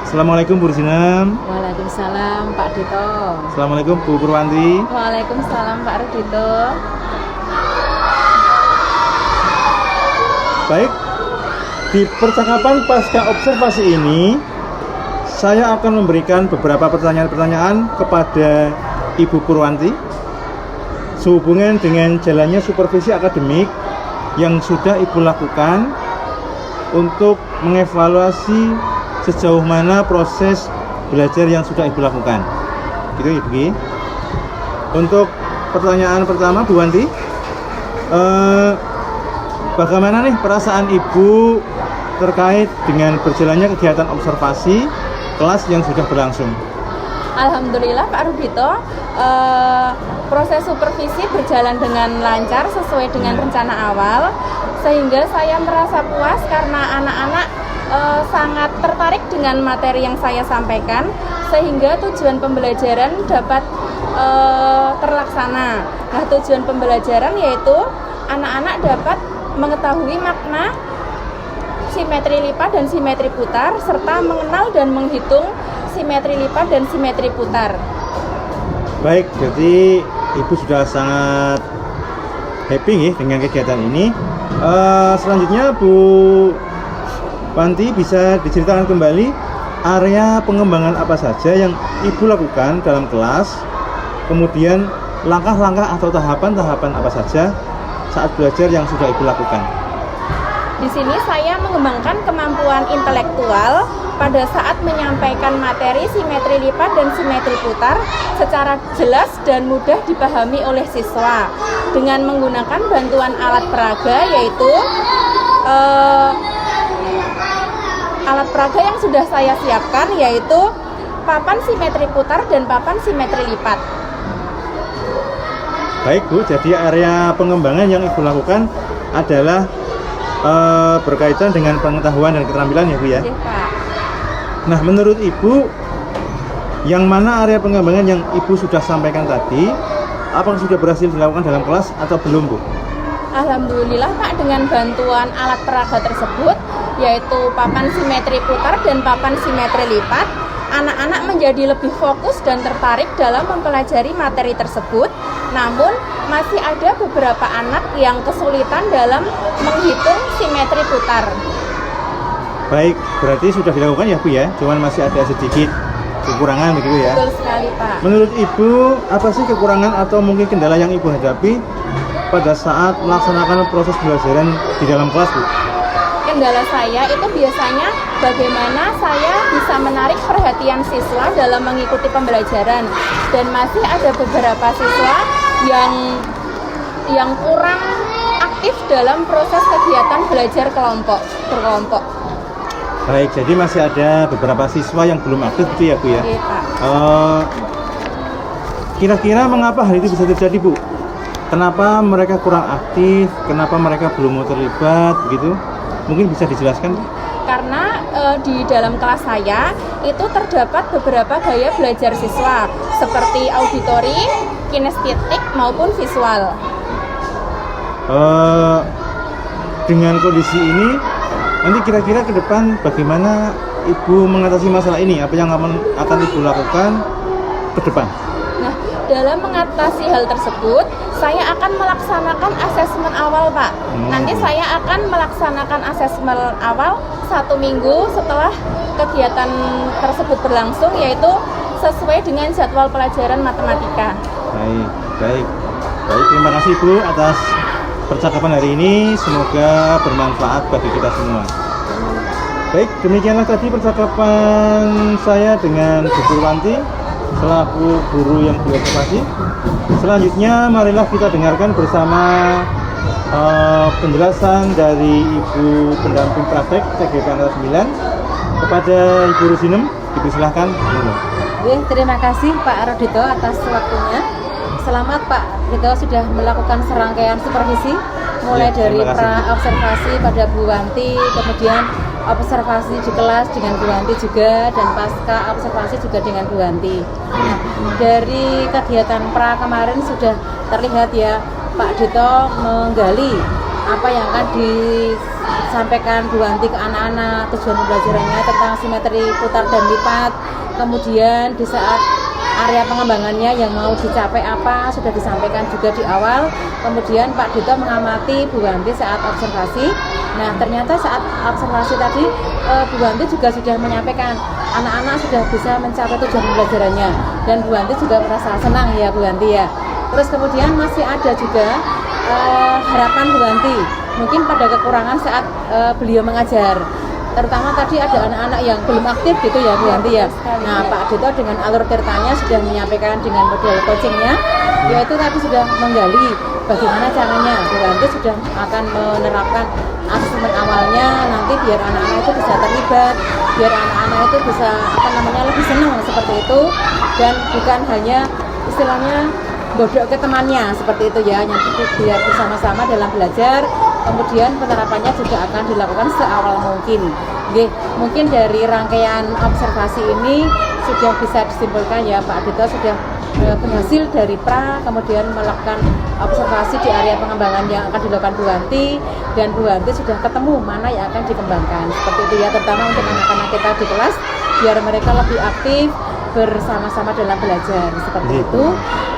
Assalamualaikum Bu Rujinem. Waalaikumsalam Pak Dito. Assalamualaikum Bu Purwanti. Waalaikumsalam Pak Rudito. Baik, di percakapan pasca observasi ini saya akan memberikan beberapa pertanyaan-pertanyaan kepada Ibu Purwanti sehubungan dengan jalannya supervisi akademik yang sudah Ibu lakukan untuk mengevaluasi sejauh mana proses belajar yang sudah Ibu lakukan. Gitu Ibu. Untuk pertanyaan pertama Bu Wanti, bagaimana nih perasaan Ibu terkait dengan berjalannya kegiatan observasi kelas yang sudah berlangsung? Alhamdulillah Pak Rudito, proses supervisi berjalan dengan lancar sesuai dengan rencana awal, sehingga saya merasa puas karena anak-anak sangat tertarik dengan materi yang saya sampaikan, sehingga tujuan pembelajaran dapat terlaksana. Nah, tujuan pembelajaran yaitu anak-anak dapat mengetahui makna simetri lipat dan simetri putar, serta mengenal dan menghitung simetri lipat dan simetri putar. Baik, jadi Ibu sudah sangat happy nih dengan kegiatan ini. Selanjutnya Bu Wanti bisa diceritakan kembali area pengembangan apa saja yang Ibu lakukan dalam kelas, kemudian langkah-langkah atau tahapan-tahapan apa saja saat belajar yang sudah Ibu lakukan. Di sini saya mengembangkan kemampuan intelektual pada saat menyampaikan materi simetri lipat dan simetri putar secara jelas dan mudah dipahami oleh siswa dengan menggunakan bantuan alat peraga, yaitu alat peraga yang sudah saya siapkan, yaitu papan simetri putar dan papan simetri lipat. Baik Bu, jadi area pengembangan yang Ibu lakukan adalah berkaitan dengan pengetahuan dan keterampilan ya Bu ya? Oke, Pak. Nah, menurut Ibu, yang mana area pengembangan yang Ibu sudah sampaikan tadi, apakah sudah berhasil dilakukan dalam kelas atau belum Bu? Alhamdulillah Pak, dengan bantuan alat peraga tersebut, yaitu papan simetri putar dan papan simetri lipat, anak-anak menjadi lebih fokus dan tertarik dalam mempelajari materi tersebut. Namun, masih ada beberapa anak yang kesulitan dalam menghitung simetri putar. Baik, berarti sudah dilakukan ya Bu ya, cuman masih ada sedikit kekurangan begitu ya? Betul sekali Pak. Menurut Ibu, apa sih kekurangan atau mungkin kendala yang Ibu hadapi pada saat melaksanakan proses pembelajaran di dalam kelas Bu? Kendala saya itu biasanya bagaimana saya bisa menarik perhatian siswa dalam mengikuti pembelajaran, dan masih ada beberapa siswa yang kurang aktif dalam proses kegiatan belajar berkelompok. Baik, jadi masih ada beberapa siswa yang belum aktif gitu ya Bu ya? Oke, Pak. Kira-kira mengapa hal itu bisa terjadi Bu? Kenapa mereka kurang aktif? Kenapa mereka belum mau terlibat begitu? Mungkin bisa dijelaskan Bu? Karena di dalam kelas saya itu terdapat beberapa gaya belajar siswa seperti auditori, kinestetik maupun visual. Dengan kondisi ini, nanti kira-kira ke depan bagaimana Ibu mengatasi masalah ini? Apa yang akan Ibu lakukan ke depan? Nah, dalam mengatasi hal tersebut, saya akan melaksanakan asesmen awal, Pak. Nanti saya akan melaksanakan asesmen awal 1 minggu setelah kegiatan tersebut berlangsung, yaitu sesuai dengan jadwal pelajaran matematika. Baik. Terima kasih Ibu atas percakapan hari ini. Semoga bermanfaat bagi kita semua. Baik, demikianlah tadi percakapan saya dengan Bu Purwanti selaku guru yang berobservasi. Selanjutnya marilah kita dengarkan bersama penjelasan dari Ibu pendamping praktek CGP Angkatan 9 kepada Ibu Rusinem. Ibu silahkan. Terima kasih Pak Rodito atas waktunya. Selamat Pak Rodito sudah melakukan serangkaian supervisi mulai dari pra-observasi pada Bu Wanti, kemudian observasi di kelas dengan Bu Wanti juga, dan pasca observasi juga dengan Bu Wanti. Nah, dari kegiatan pra kemarin sudah terlihat ya Pak Dito menggali apa yang akan disampaikan Bu Wanti ke anak-anak, tujuan pembelajarannya tentang simetri putar dan lipat. Kemudian di saat area pengembangannya yang mau dicapai apa sudah disampaikan juga di awal. Kemudian Pak Dito mengamati Bu Wanti saat observasi. Nah, ternyata saat observasi tadi Bu Wanti juga sudah menyampaikan anak-anak sudah bisa mencapai tujuan pembelajarannya, dan Bu Wanti juga merasa senang ya Bu Wanti ya. Terus kemudian masih ada juga harapan Bu Wanti mungkin pada kekurangan saat beliau mengajar. Terutama tadi ada anak-anak yang belum aktif gitu ya Bu Yanti ya. Nah, Pak Dito dengan alur tirtanya sudah menyampaikan dengan model coachingnya, yaitu tadi sudah menggali bagaimana caranya. Bu Yanti sudah akan menerapkan asesmen awalnya nanti biar anak-anak itu bisa terlibat, biar anak-anak itu bisa lebih senang seperti itu, dan bukan hanya istilahnya bodoh ke temannya seperti itu ya, nanti biar bersama-sama dalam belajar. Kemudian penerapannya juga akan dilakukan seawal mungkin. Oke, mungkin dari rangkaian observasi ini sudah bisa disimpulkan ya Pak Dito sudah berhasil dari pra, kemudian melakukan observasi di area pengembangan yang akan dilakukan Bu Wanti, dan Bu Wanti sudah ketemu mana yang akan dikembangkan seperti itu ya, terutama untuk anak-anak kita di kelas biar mereka lebih aktif bersama-sama dalam belajar seperti itu.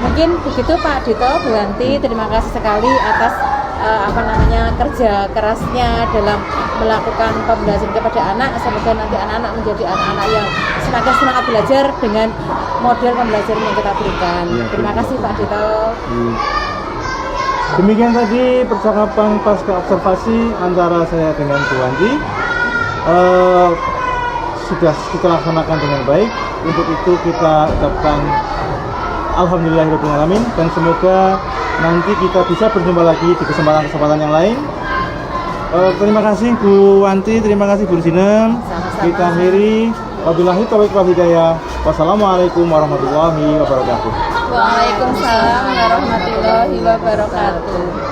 Mungkin begitu Pak Dito, Bu Wanti, terima kasih sekali atas kerja kerasnya dalam melakukan pembelajaran kepada anak. Semoga nanti anak-anak menjadi anak-anak yang semakin semangat belajar dengan model pembelajaran yang kita berikan. Terima kasih Pak Dito. Demikian tadi percakapan pasca observasi antara saya dengan Bu Wanti. Sudah kita laksanakan dengan baik. Untuk itu kita ucapkan alhamdulillahirobbilalamin, dan semoga nanti kita bisa berjumpa lagi di kesempatan-kesempatan yang lain. Terima kasih Bu Wanti, terima kasih Bu Sinem. Kita akhiri. Wabillahi taufiq wal hidayah. Wassalamualaikum warahmatullahi wabarakatuh. Waalaikumsalam warahmatullahi wabarakatuh.